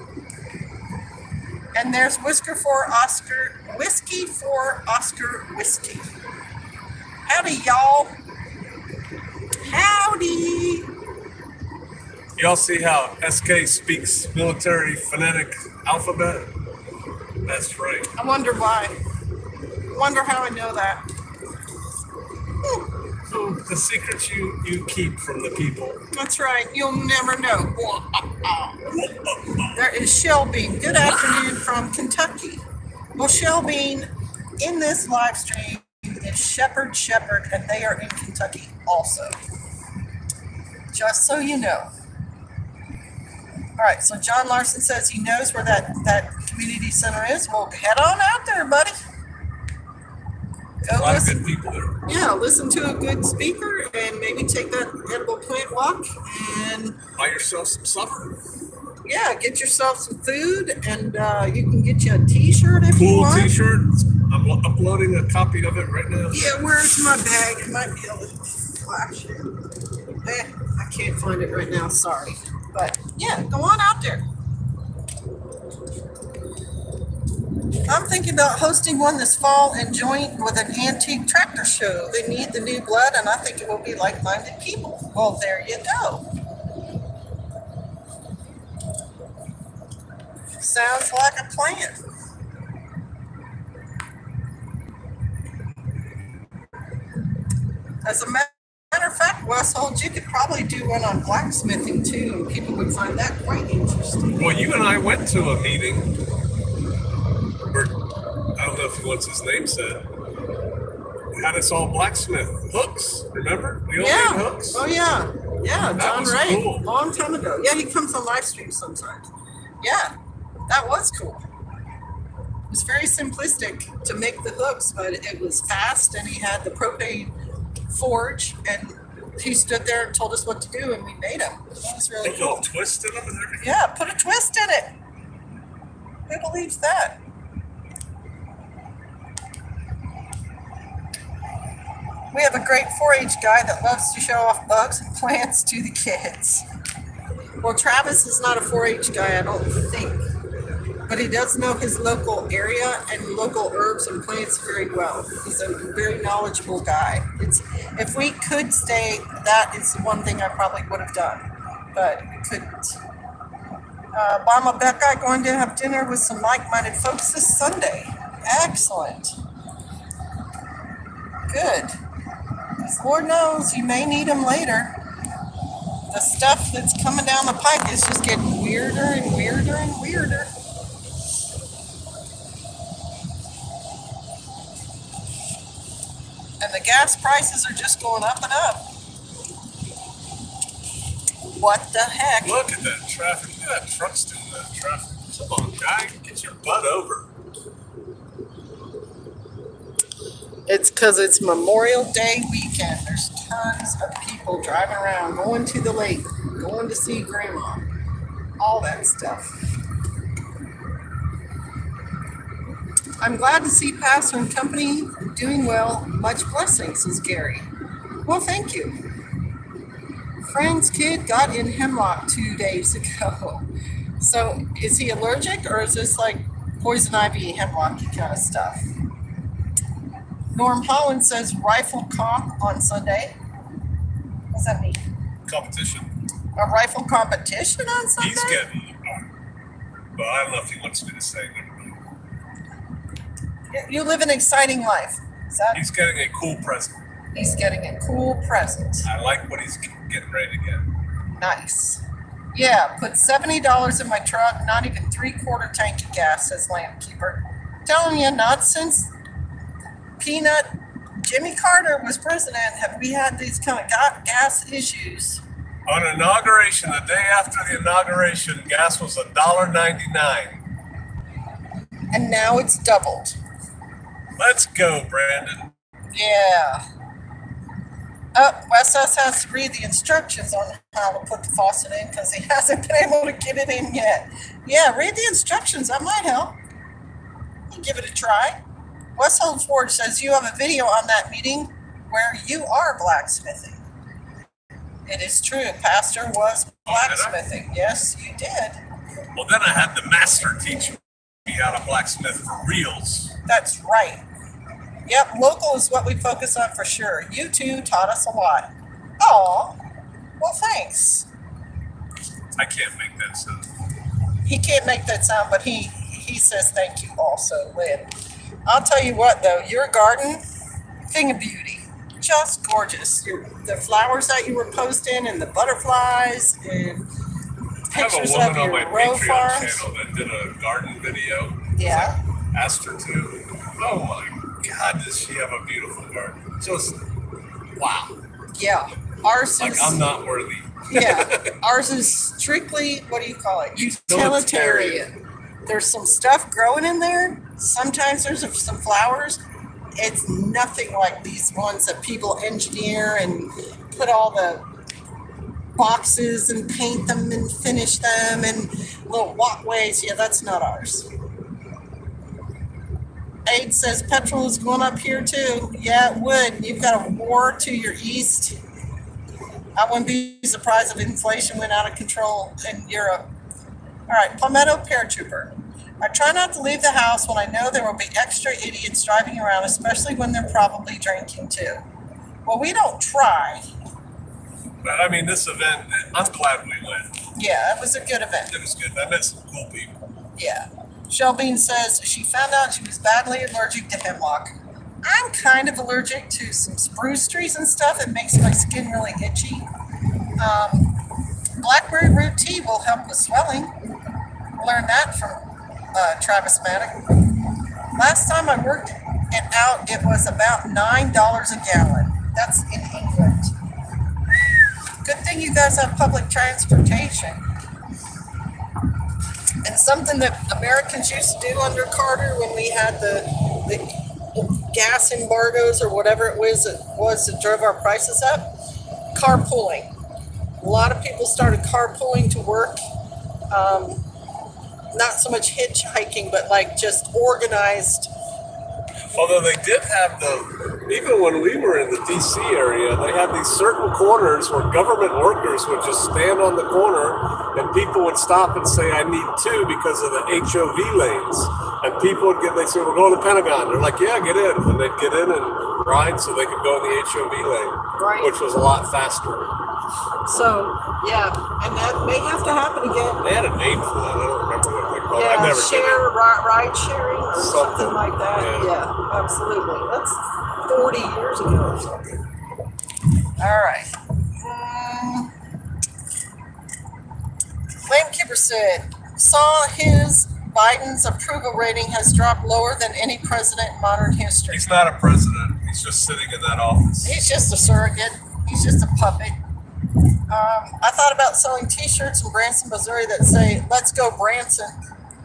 And there's Whiskey for Oscar Whiskey. Howdy, y'all. Howdy. Y'all see how SK speaks military phonetic alphabet? That's right. I wonder why. Wonder how I know that. So the secrets you keep from the people. That's right. You'll never know. There is Shelby. Good afternoon from Kentucky. Well, Shelby, in this live stream is Shepherd, and they are in Kentucky also. Just so you know. All right, so John Larson says he knows where that community center is. Well, head on out there, buddy. A Go lot of listen. good people there. Yeah, listen to a good speaker and maybe take that edible plant walk and Buy yourself some supper. yeah, get yourself some food and you can get you a t-shirt if you Cool want. t-shirt. I'm uploading a copy of it right now. Yeah, where's my bag? I might be able to flash it. I can't find it right now, sorry. But yeah, go on out there. I'm thinking about hosting one this fall and join with an antique tractor show. They need the new blood, and I think it will be like-minded people. Well, there you go. Sounds like a plan. As a matter of fact, Westhold, you could probably do one on blacksmithing too. People would find that quite interesting. Well, you and I went to a meeting where, I don't know if what's his name said, had us all blacksmith hooks, remember? We all made Yeah. hooks. Oh yeah. Yeah, That John was Ray. cool. Long time ago. Yeah, he comes on live streams sometimes. Yeah, that was cool. It was very simplistic to make the hooks, but it was fast and he had the propane forge and he stood there and told us what to do, and we made him. That was really Put a little cool. twist in them and everything. Yeah, put a twist in it. Who believes that? We have a great 4-H guy that loves to show off bugs and plants to the kids. Well, Travis is not a 4-H guy, I don't think. But he does know his local area and local herbs and plants very well. He's a very knowledgeable guy. If we could stay, that is one thing I probably would have done. But we couldn't. Obama Becca going to have dinner with some like-minded folks this Sunday. Excellent. Good. Because Lord knows you may need them later. The stuff that's coming down the pike is just getting weirder and weirder and weirder. And the gas prices are just going up and up. What the heck? Look at that traffic. Look at that truck's doing that traffic. Come on, guy. Get your butt over. It's because it's Memorial Day weekend. There's tons of people driving around, going to the lake, going to see Grandma, all that stuff. I'm glad to see Pastor and company doing well. Much blessings, says Gary. Well, thank you. Friend's kid got in hemlock 2 days ago. So is he allergic, or is this like poison ivy, hemlock kind of stuff? Norm Holland says rifle comp on Sunday. What's that mean? Competition. A rifle competition on Sunday? He's getting. Well, I don't know if he wants me to say that. You live an exciting life. Is that? He's getting a cool present. He's getting a cool present. I like what he's getting ready to get. Nice. Yeah, put $70 in my truck, not even 3/4 tank of gas, says Landkeeper. Telling you, not since Peanut Jimmy Carter was president have we had these kind of gas issues. On inauguration, the day after the inauguration, gas was $1.99. And now it's doubled. Let's go, Brandon. Yeah. Wes S has to read the instructions on how to put the faucet in because he hasn't been able to get it in yet. Yeah, read the instructions. That might help. You give it a try. Westhold Forge says you have a video on that meeting where you are blacksmithing. It is true. Pastor was blacksmithing. Yes, you did. Well, then I had the master teach me how to blacksmith for reals. That's right. Yep, local is what we focus on for sure. You two taught us a lot. Aw, well, thanks. I can't make that sound. He can't make that sound, but he says thank you also, Lynn. I'll tell you what, though, your garden, thing of beauty, just gorgeous. The flowers that you were posting and the butterflies and pictures I have of a woman on your my row Patreon farms. channel that did a garden video. Yeah. I asked her to. Oh my God, does she have a beautiful garden? Just wow. Yeah. Ours Like is, I'm not worthy. yeah, ours is strictly, what do you call it? Utilitarian. There's some stuff growing in there. Sometimes there's some flowers. It's nothing like these ones that people engineer and put all the boxes and paint them and finish them and little walkways. Yeah, that's not ours. Aid says petrol is going up here too. Yeah, it would. You've got a war to your east. I wouldn't be surprised if inflation went out of control in Europe. All right, Palmetto Paratrooper. I try not to leave the house when I know there will be extra idiots driving around, especially when they're probably drinking too. Well, we don't try. But I mean, this event, I'm glad we went. Yeah, it was a good event. It was good. I met some cool people. Yeah. Shelbean says she found out she was badly allergic to hemlock. I'm kind of allergic to some spruce trees and stuff. It makes my skin really itchy. Blackberry root tea will help with swelling. Learned that from Travis Maddock. Last time I worked it out, it was about $9 a gallon. That's in England. Good thing you guys have public transportation. And something that Americans used to do under Carter when we had the gas embargoes or whatever it was that drove our prices up, carpooling. A lot of people started carpooling to work. Not so much hitchhiking, but like just organized. Although they did have even when we were in the DC area, they had these certain corners where government workers would just stand on the corner and people would stop and say, I need two because of the HOV lanes. And people would they say, we're going to the Pentagon. They're like, yeah, get in. And they'd get in and ride so they could go in the HOV lane, Right. which was a lot faster. So, yeah, and that may have to happen again. They had a name for that. I don't remember what they called it. I've Yeah, never did it. ride sharing or something like that. Yeah, absolutely. That's 40 years ago or something. All right. Lanekeeper said, saw Biden's approval rating has dropped lower than any president in modern history. He's not a president. He's just sitting in that office. He's just a surrogate. He's just a puppet. I thought about selling T-shirts in Branson, Missouri that say, let's go Branson.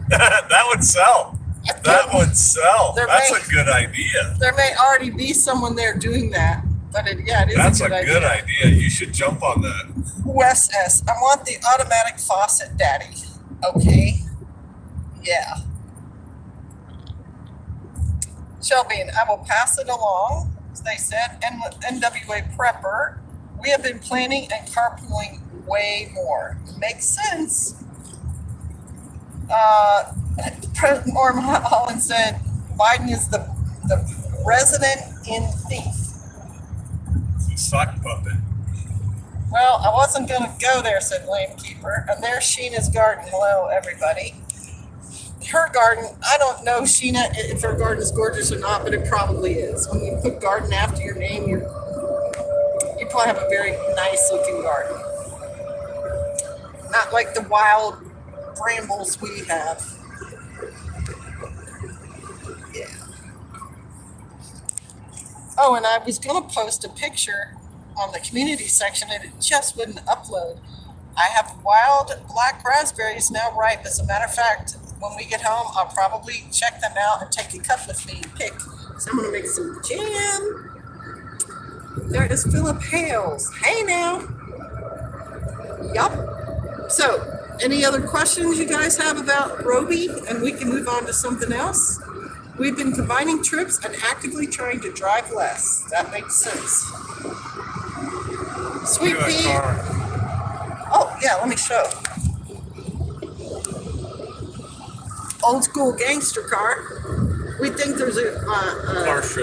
That would sell. That would sell. That's a good idea. There may already be someone there doing that, but it is That's a good idea. You should jump on that. Wes S. I want the automatic faucet, Daddy. Okay. Yeah. Shelby, and I will pass it along, as they said. NWA Prepper. We have been planning and carpooling way more. Makes sense. President Norm Holland said Biden is the resident in thief. It's a sock puppet. Well, I wasn't going to go there, said Lanekeeper. And there's Sheena's garden. Hello, everybody. Her garden, I don't know, Sheena, if her garden is gorgeous or not, but it probably is. When you put garden after your name, you probably have a very nice looking garden. Not like the wild brambles we have. Yeah. Oh, and I was going to post a picture on the community section and it just wouldn't upload. I have wild black raspberries now ripe. As a matter of fact, when we get home, I'll probably check them out and take a cup with me and pick. So I'm going to make some jam. There is Philip Hales. Hey now. Yup. So, any other questions you guys have about Roby? And we can move on to something else. We've been combining trips and actively trying to drive less. That makes sense. Sweet pea. Oh, yeah, let me show. Old school gangster car. We think there's a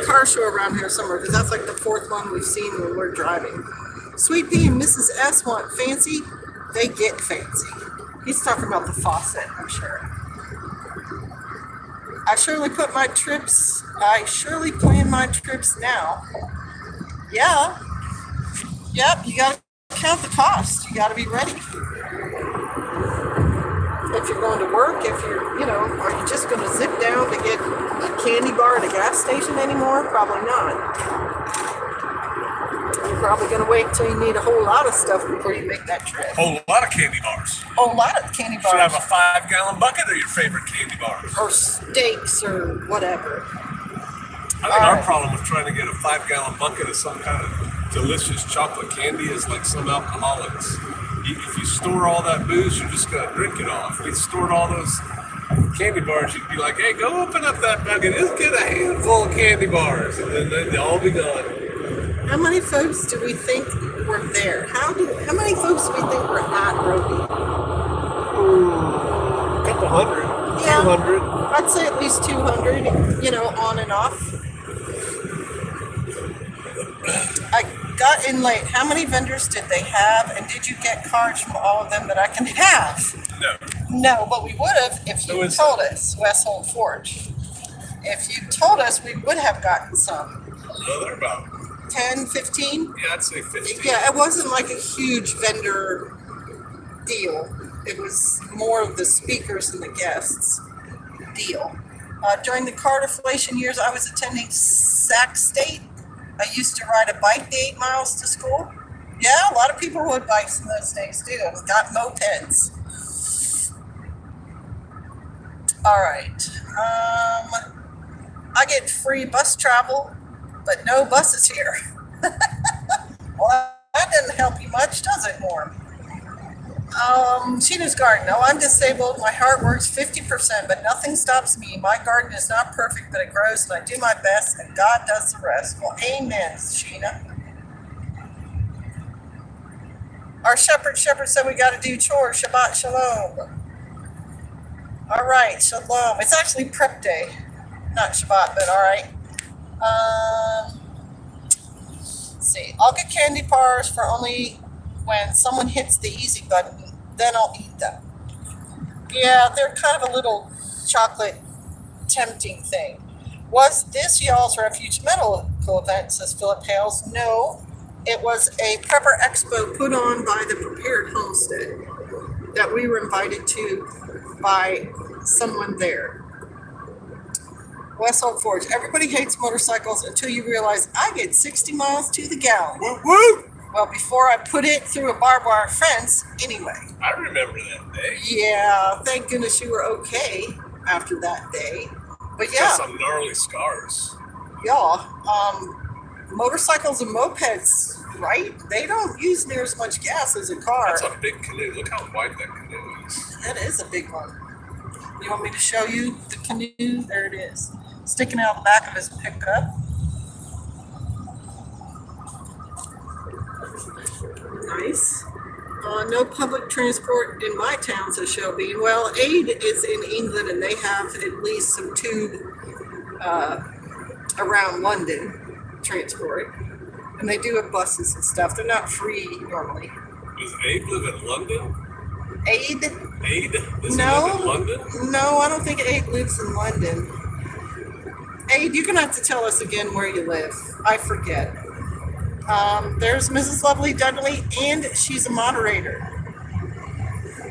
car show around here somewhere because that's like the fourth one we've seen when we're driving. Sweet Pea and Mrs. S want fancy. They get fancy. He's talking about the faucet, I'm sure. I surely plan my trips now. Yeah. Yep, you got to count the cost. You got to be ready. If you're going to work, if you're, are you just going to zip down to get a candy bar at a gas station anymore? Probably not. You're probably going to wait till you need a whole lot of stuff before you make that trip. Whole lot of candy bars. Whole lot of candy bars. Should have a 5-gallon bucket of your favorite candy bars. Or steaks or whatever. I think our problem with trying to get a 5-gallon bucket of some kind of delicious chocolate candy is like some alcoholics. If you store all that booze, you're just going to drink it all. If we stored all those candy bars, you'd be like, hey, go open up that bucket. Just get a handful of candy bars. And then they'd all be gone. How many folks do we think were there? How many folks do we think were at Roby? A couple hundred. Yeah, 200. I'd say at least 200, on and off. I got in late. How many vendors did they have? And did you get cards from all of them that I can have? No, but we would have if you told us, Westhold Forge. If you told us, we would have gotten some. No, they're about 10, 15? Yeah, I'd say 15. Yeah, it wasn't like a huge vendor deal. It was more of the speakers and the guests deal. During the car deflation years I was attending Sac State, I used to ride a bike the 8 miles to school. Yeah, a lot of people rode bikes in those days too, and got mopeds. All right. I get free bus travel, but no buses here. Well, that that doesn't help you much, does it, Norm? Sheena's garden. No, I'm disabled. My heart works 50%, but nothing stops me. My garden is not perfect, but it grows, and I do my best, and God does the rest. Well, amen, Sheena. Our shepherd said we got to do chores. Shabbat shalom. All right, shalom. It's actually prep day, not Shabbat, but all right. Let's see. I'll get candy bars for only when someone hits the easy button, then I'll eat them. Yeah, they're kind of a little chocolate tempting thing. Was this y'all's Refuge Medical event, says Philip Hales? No, it was a prepper expo put on by the Prepared Homestead that we were invited to by someone there. West Old Forge. Everybody hates motorcycles until you realize I get 60 miles to the gallon. Woo woo! Well, before I put it through a barbed wire fence, anyway. I remember that day. Yeah, thank goodness you were okay after that day. But Got yeah, some gnarly scars. y'all, motorcycles and mopeds, right? They don't use near as much gas as a car. That's a big canoe. Look how wide that canoe is. That is a big one. You want me to show you the canoe? There it is. Sticking out the back of his pickup. Nice. No public transport in my town, says Shelby. Well, Aid is in England, and they have at least some tube around London transport. And they do have buses and stuff. They're not free normally. Does Abe live in London? Aid? Aid? Does No. he live in London? No, I don't think Aid lives in London. Aid, you're going to have to tell us again where you live. I forget. There's Mrs. Lovely Dudley, and she's a moderator.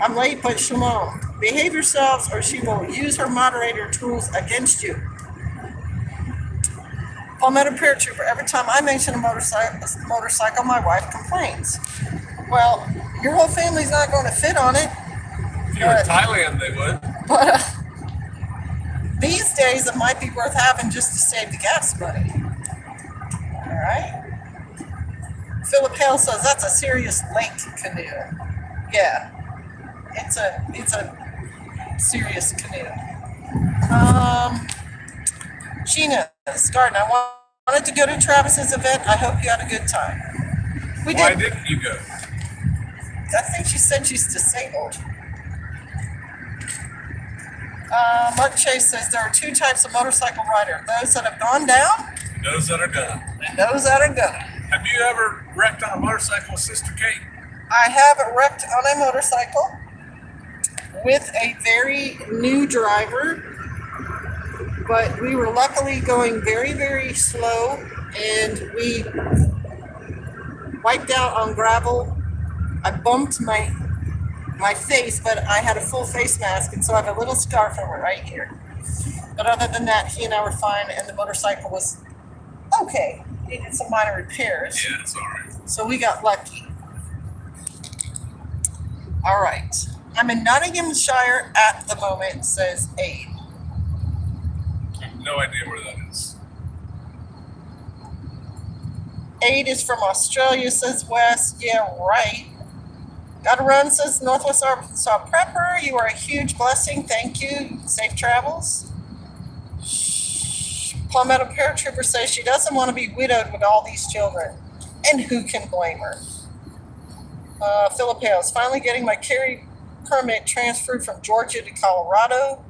I'm late, but shalom. Behave yourselves, or she will use her moderator tools against you. Palmetto Paratrooper. Every time I mention a motorcycle, my wife complains. Well, your whole family's not going to fit on it. If you were in Thailand, they would. But these days, it might be worth having just to save the gas money. All right. Philip Hale says that's a serious lake canoe. Yeah, it's a serious canoe. Sheena's garden. I wanted to go to Travis's event. I hope you had a good time. We did. Why didn't you go? I think she said she's disabled. Mark Chase says there are two types of motorcycle rider: those that have gone down, Those that are gonna. and those that are gonna. Have you ever wrecked on a motorcycle with Sister Kate? I have wrecked on a motorcycle with a very new driver, but we were luckily going very, very slow, and we wiped out on gravel. I bumped my face, but I had a full face mask, and so I have a little scar from it right here. But other than that, he and I were fine, and the motorcycle was okay. Needed some minor repairs. Yeah, it's all right. So we got lucky. All right. I'm in Nottinghamshire at the moment, says Abe. I have no idea where that is. Aid is from Australia, says Wes. Yeah, right. Gotta run, says Northwest Arkansas Prepper. You are a huge blessing. Thank you. Safe travels. Palmetto Paratrooper says she doesn't want to be widowed with all these children. And who can blame her? Philip Hales, finally getting my carry permit transferred from Georgia to Colorado.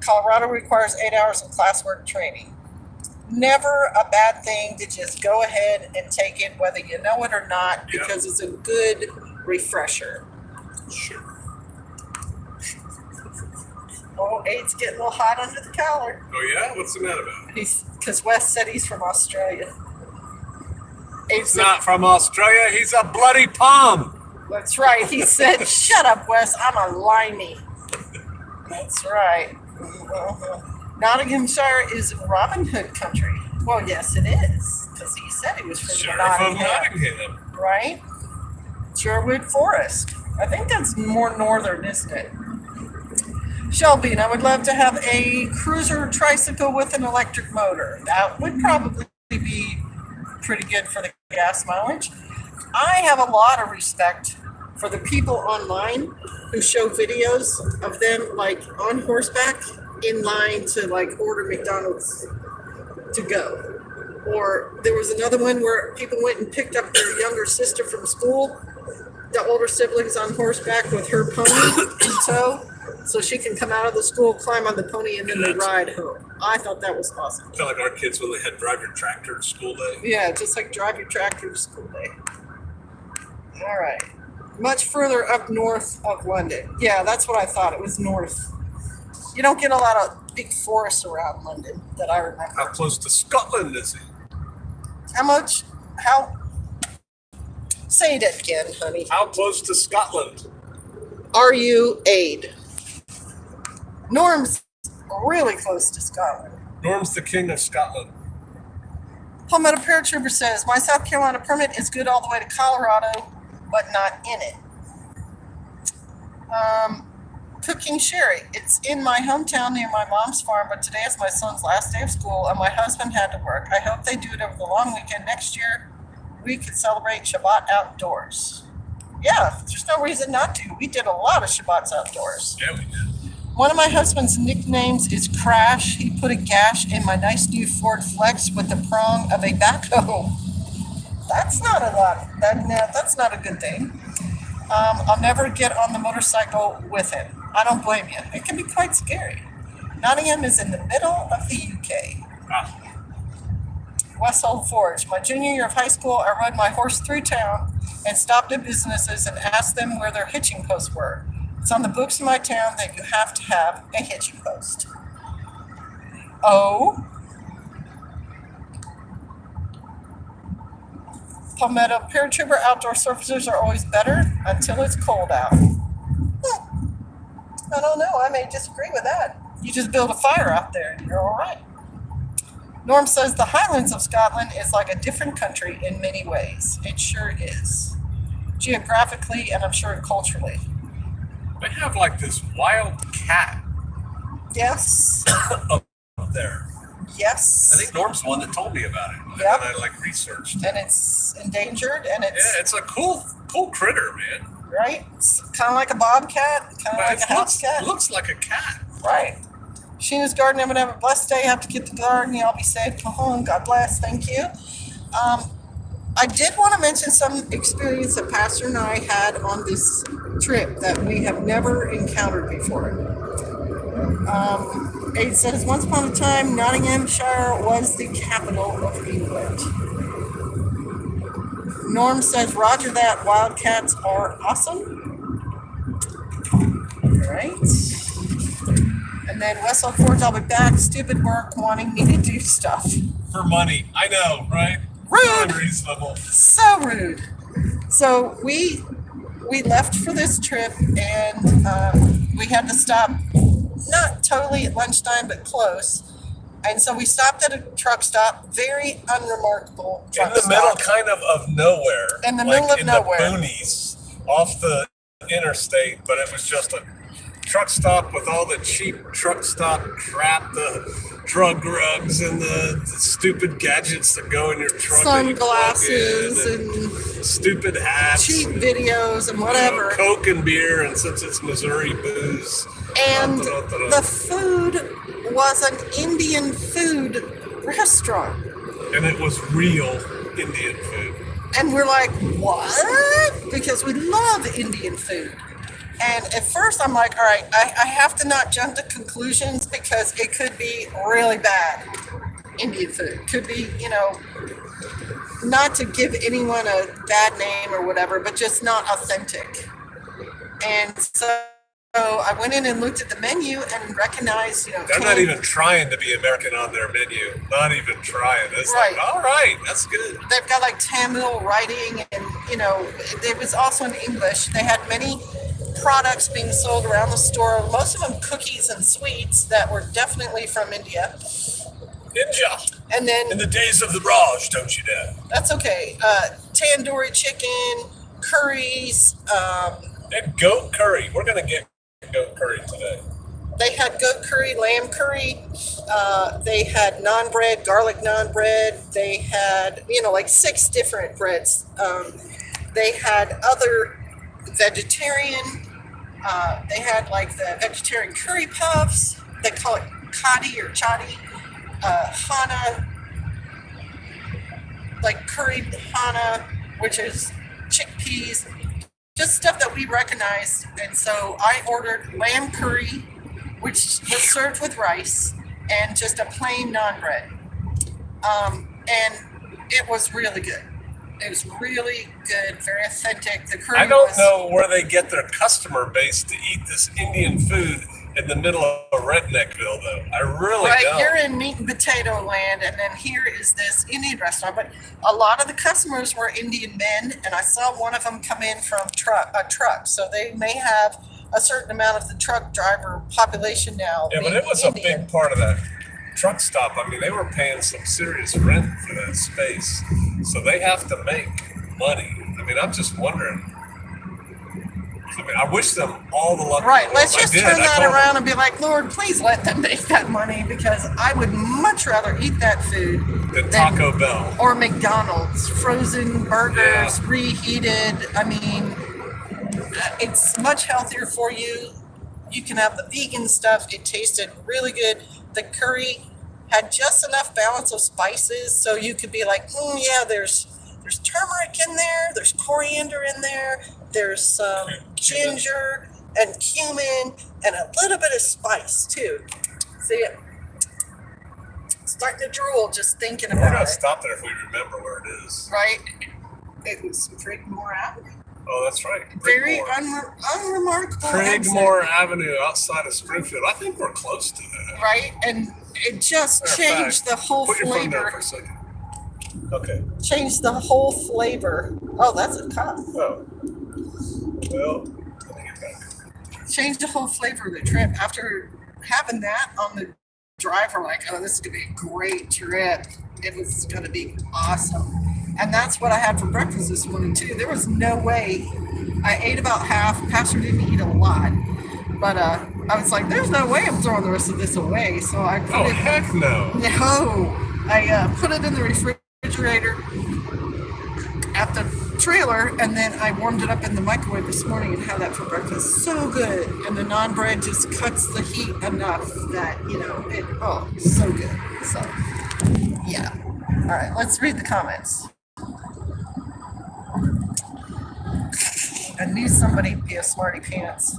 Colorado requires 8 hours of classwork training. Never a bad thing to just go ahead and take it, whether you know it or not, because it's a good refresher. Sure. Oh, Aid's getting a little hot under the collar. Oh yeah? What's the matter about it? Because Wes said he's from Australia. Aid He's said, not from Australia. He's a bloody palm. that's right. He said, shut up, Wes. I'm a limey. That's right. Nottinghamshire is Robin Hood country. Well, yes, it is. Because he said he was from Sheriff of Nottingham. Nottingham. Right? Sherwood Forest. I think that's more northern, isn't it? Shelby, and I would love to have a cruiser tricycle with an electric motor. That would probably be pretty good for the gas mileage. I have a lot of respect for the people online who show videos of them like on horseback in line to like order McDonald's to go. Or there was another one where people went and picked up their younger sister from school, the older siblings on horseback with her pony in tow, so she can come out of the school, climb on the pony, and then they ride home. I thought that was awesome. Kind of like our kids when they had drive your tractor to school day. Yeah, just like drive your tractor to school day. All right. Much further up north of London. Yeah, that's what I thought. It was north. You don't get a lot of big forests around London that I remember. How close to Scotland is he? How much? How? Say it again, honey. How close to Scotland? Are you aid? Norm's really close to Scotland. Norm's the king of Scotland. Palmetto Paratrooper says, my South Carolina permit is good all the way to Colorado, but not in it. Cooking sherry. It's in my hometown near my mom's farm, but today is my son's last day of school and my husband had to work. I hope they do it over the long weekend next year. We could celebrate Shabbat outdoors. Yeah, there's no reason not to. We did a lot of Shabbats outdoors. Yeah, we did. One of my husband's nicknames is Crash. He put a gash in my nice new Ford Flex with the prong of a backhoe. That's not a lot. That's not a good thing. I'll never get on the motorcycle with him. I don't blame you. It can be quite scary. Nottingham is in the middle of the UK. Ah. West Old Forge. My junior year of high school, I rode my horse through town and stopped at businesses and asked them where their hitching posts were. It's on the books in my town that you have to have a hitching post. Oh. Palmetto Paratrooper outdoor surfaces are always better until it's cold out. I don't know. I may disagree with that. You just build a fire out there and you're all right. Norm says the Highlands of Scotland is like a different country in many ways. It sure is. Geographically and I'm sure culturally. They have like this wild cat Yes. up there. Yes. I think Norm's the one that told me about it. Yep. And I like researched. And it's endangered and it's, Yeah, it's a cool critter, man. right? It's kind of like a bobcat, kind of like a house cat. It looks like a cat. Right. Sheena's garden. I'm gonna have a blessed day. Have to get the garden. Y'all be safe. Go home. God bless. Thank you. I did want to mention some experience that Pastor and I had on this trip that we have never encountered before. It says, once upon a time, Nottinghamshire was the capital of England. Norm says, Roger that. Wildcats are awesome. All right. And then Wessel Forge, I'll be back. Stupid work wanting me to do stuff. For money. I know, right? Rude. Unreasonable. So rude. So we left for this trip and we had to stop, not totally at lunchtime, but close. And so we stopped at a truck stop, very unremarkable truck In the stop. middle kind of nowhere. In the middle of nowhere. In the boonies off the interstate, but it was just a truck stop with all the cheap truck stop crap, the drug rugs and the stupid gadgets that go in your truck. Sunglasses that you plug in, and stupid hats. cheap videos and whatever. Coke and beer, and since it's Missouri booze. And the food was an Indian food restaurant. And it was real Indian food. And we're like, what? Because we love Indian food. And at first I'm like, all right, I have to not jump to conclusions because it could be really bad Indian food. Could be, not to give anyone a bad name or whatever, but just not authentic. And so I went in and looked at the menu and recognized, They're not even trying to be American on their menu. Not even trying. It's Right. like, all right, that's good. they've got like Tamil writing and, it was also in English. They had many products being sold around the store, most of them cookies and sweets that were definitely from India. Ninja. And then In the days of the Raj, don't you know? that's okay. Tandoori chicken, curries. And goat curry. We're going to get goat curry today. They had goat curry, lamb curry. They had naan bread, garlic naan bread. They had, like 6 different breads. They had other vegetarian. They had like the vegetarian curry puffs. They call it kadi or chadi. Hana, like curried hana, which is chickpeas. Just stuff that we recognized. And so I ordered lamb curry, which was served with rice, and just a plain naan bread. And it was really good. It was really good, very authentic. The curry I don't was, know where they get their customer base to eat this Indian food in the middle of Redneckville, though. I really right, don't. you're in meat and potato land, and then here is this Indian restaurant. But a lot of the customers were Indian men, and I saw one of them come in from a truck. So they may have a certain amount of the truck driver population now. Yeah, but being it was Indian. a big part of that truck stop. I mean, they were paying some serious rent for that space, so they have to make money. I mean, I'm just wondering. I mean, I wish them all the luck. Right, let's I just did. turn I that told around them, and be like, Lord, please let them make that money, because I would much rather eat that food the Taco Bell. or McDonald's, frozen burgers, Yeah. reheated. I mean, it's much healthier for you. You can have the vegan stuff. It tasted really good. The curry had just enough balance of spices, so you could be like, yeah, there's turmeric in there, there's coriander in there, there's some ginger and cumin and a little bit of spice too. See it? Starting to drool just thinking We're about gonna it. stop there if we remember where it is. Right? It was Prigmore Avenue. Oh, that's right. Very Prigmore. unremarkable. Prigmore Avenue outside of Springfield. I think we're close to that. Right? And it just Matter of changed fact, the whole Put your phone down for flavor. a second. Okay. Changed the whole flavor. Oh, that's a cup. Oh. Well, let me get back. Changed the whole flavor of the trip. After having that on the drive, we're like, oh, this is going to be a great trip. It was going to be awesome. And that's what I had for breakfast this morning, too. There was no way. I ate about half. Pastor didn't eat a lot. But I was like, there's no way I'm throwing the rest of this away. So I put Oh, it. heck no. No. I put it in the refrigerator at the trailer, and then I warmed it up in the microwave this morning and had that for breakfast. So good. And the naan bread just cuts the heat enough that, so good. So, yeah. All right, let's read the comments. I knew somebody'd be a smarty pants.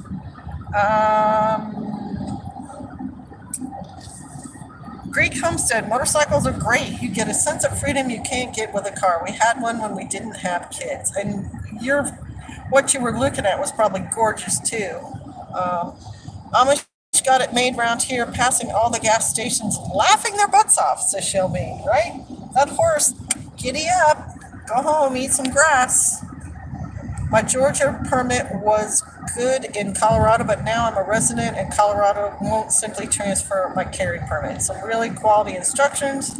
Greek Homestead, motorcycles are great. You get a sense of freedom you can't get with a car. We had one when we didn't have kids. And what you were looking at was probably gorgeous too. Amish got it made around here, passing all the gas stations, laughing their butts off, says Shelby, right? That horse, giddy up, go home, eat some grass. My Georgia permit was good in Colorado, but now I'm a resident and Colorado won't simply transfer my carry permit. Some really quality instructors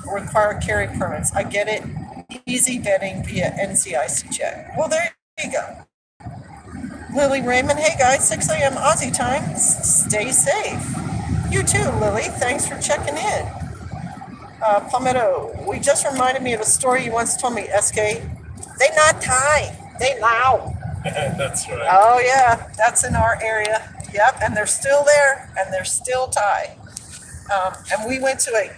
require carry permits. I get it. Easy vetting via NCIC check. Well, there you go. Lily Raymond, hey guys, 6 a.m. Aussie time. Stay safe. You too, Lily. Thanks for checking in. Palmetto, we just reminded me of a story you once told me, SK. They not Thai. They Lao. That's right. Oh, yeah. That's in our area. Yep. And they're still there, and they're still Thai. And we went to a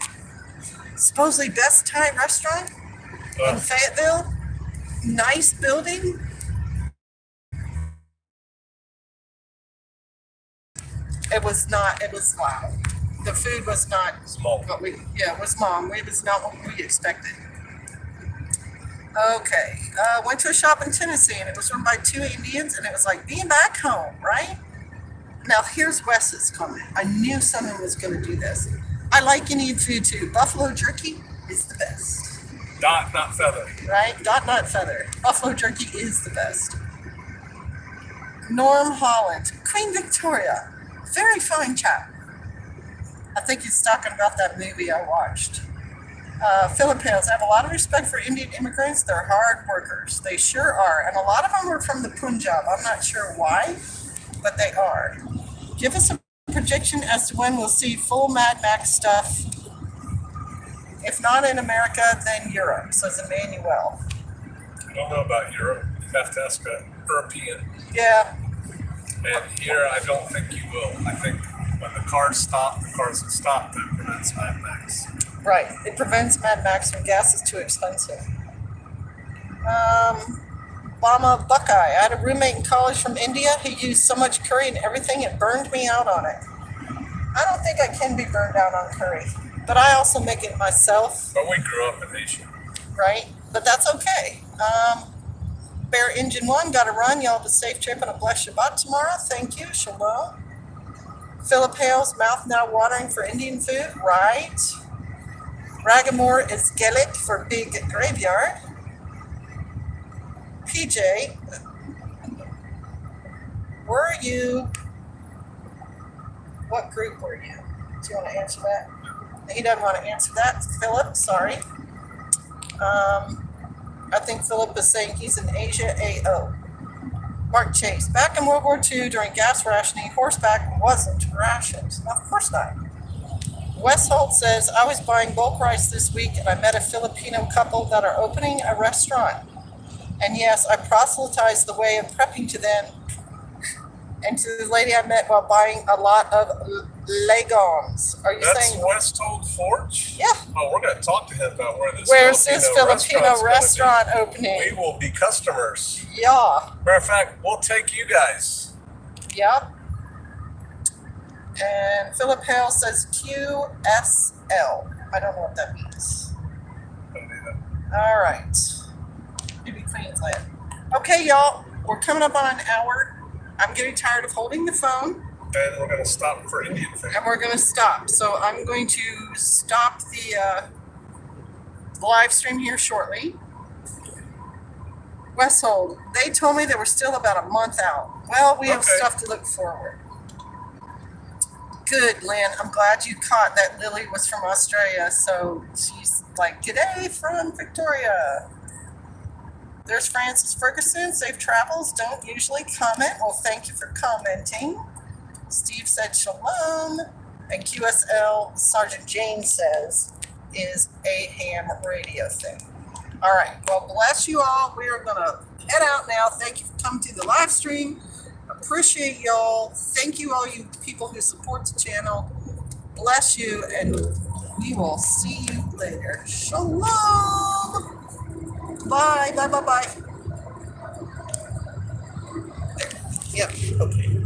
supposedly best Thai restaurant in Fayetteville. Nice building. It was loud. The food was not Small. what it was mom. It was not what we expected. Okay. Went to a shop in Tennessee, and it was run by 2 Indians, and it was like being back home, right? Now, here's Wes's comment. I knew someone was going to do this. I like Indian food, too. Buffalo jerky is the best. Dot, not feather. Right? Dot, not feather. Buffalo jerky is the best. Norm Holland. Queen Victoria. Very fine chap. I think he's talking about that movie I watched. Filipinos. I have a lot of respect for Indian immigrants. They're hard workers. They sure are. And a lot of them are from the Punjab. I'm not sure why, but they are. Give us a prediction as to when we'll see full Mad Max stuff If not in America, then Europe, says Emmanuel. I don't know about Europe. You have to ask a European. Yeah, And here, I don't think you will. I think when the cars will stop. That prevents Mad Max. right. It prevents Mad Max when gas is too expensive. Obama Buckeye. I had a roommate in college from India. He used so much curry and everything, it burned me out on it. I don't think I can be burned out on curry, but I also make it myself, But we grew up in Asia. right? But that's okay. Bear Engine 1, gotta run. Y'all have a safe trip and a blessed Shabbat tomorrow. Thank you. Shalom. Philip Hale's mouth now watering for Indian food. Right. Ragamore is Gaelic for big graveyard. PJ, were you? What group were you? Do you want to answer that? He doesn't want to answer that. Philip, sorry. I think Philip is saying he's in Asia AO. Mark Chase, back in World War II during gas rationing, horseback wasn't rationed. Of course not. Wes Holt says, I was buying bulk rice this week and I met a Filipino couple that are opening a restaurant. And yes, I proselytized the way of prepping to them and to the lady I met while buying a lot of legumes. Are you That's saying? Westhold Forge? Yeah. Oh, we're going to talk to him about where this Where's this Filipino restaurant restaurant opening? We will be customers. Yeah. Matter of fact, we'll take you guys. Yep. And Philip Hale says QSL. I don't know what that means. Don't do that. All right. Maybe Queensland. Okay, y'all. We're coming up on an hour. I'm getting tired of holding the phone. And we're going to stop for Indian food. And we're going to stop. So I'm going to stop the live stream here shortly. Westhold, they told me they were still about a month out. Well, we have Okay. stuff to look forward. Good, Lynn. I'm glad you caught that Lily was from Australia. So she's like, g'day from Victoria. There's Francis Ferguson. Safe travels. Don't usually comment. Well, thank you for commenting. Steve said shalom. And QSL, Sergeant James says, is a ham radio thing. All right. Well, bless you all. We are going to head out now. Thank you for coming to the live stream. Appreciate y'all. Thank you, all you people who support the channel. Bless you, and we will see you later. Shalom. Bye. Bye. Bye. Bye. Yep. Okay.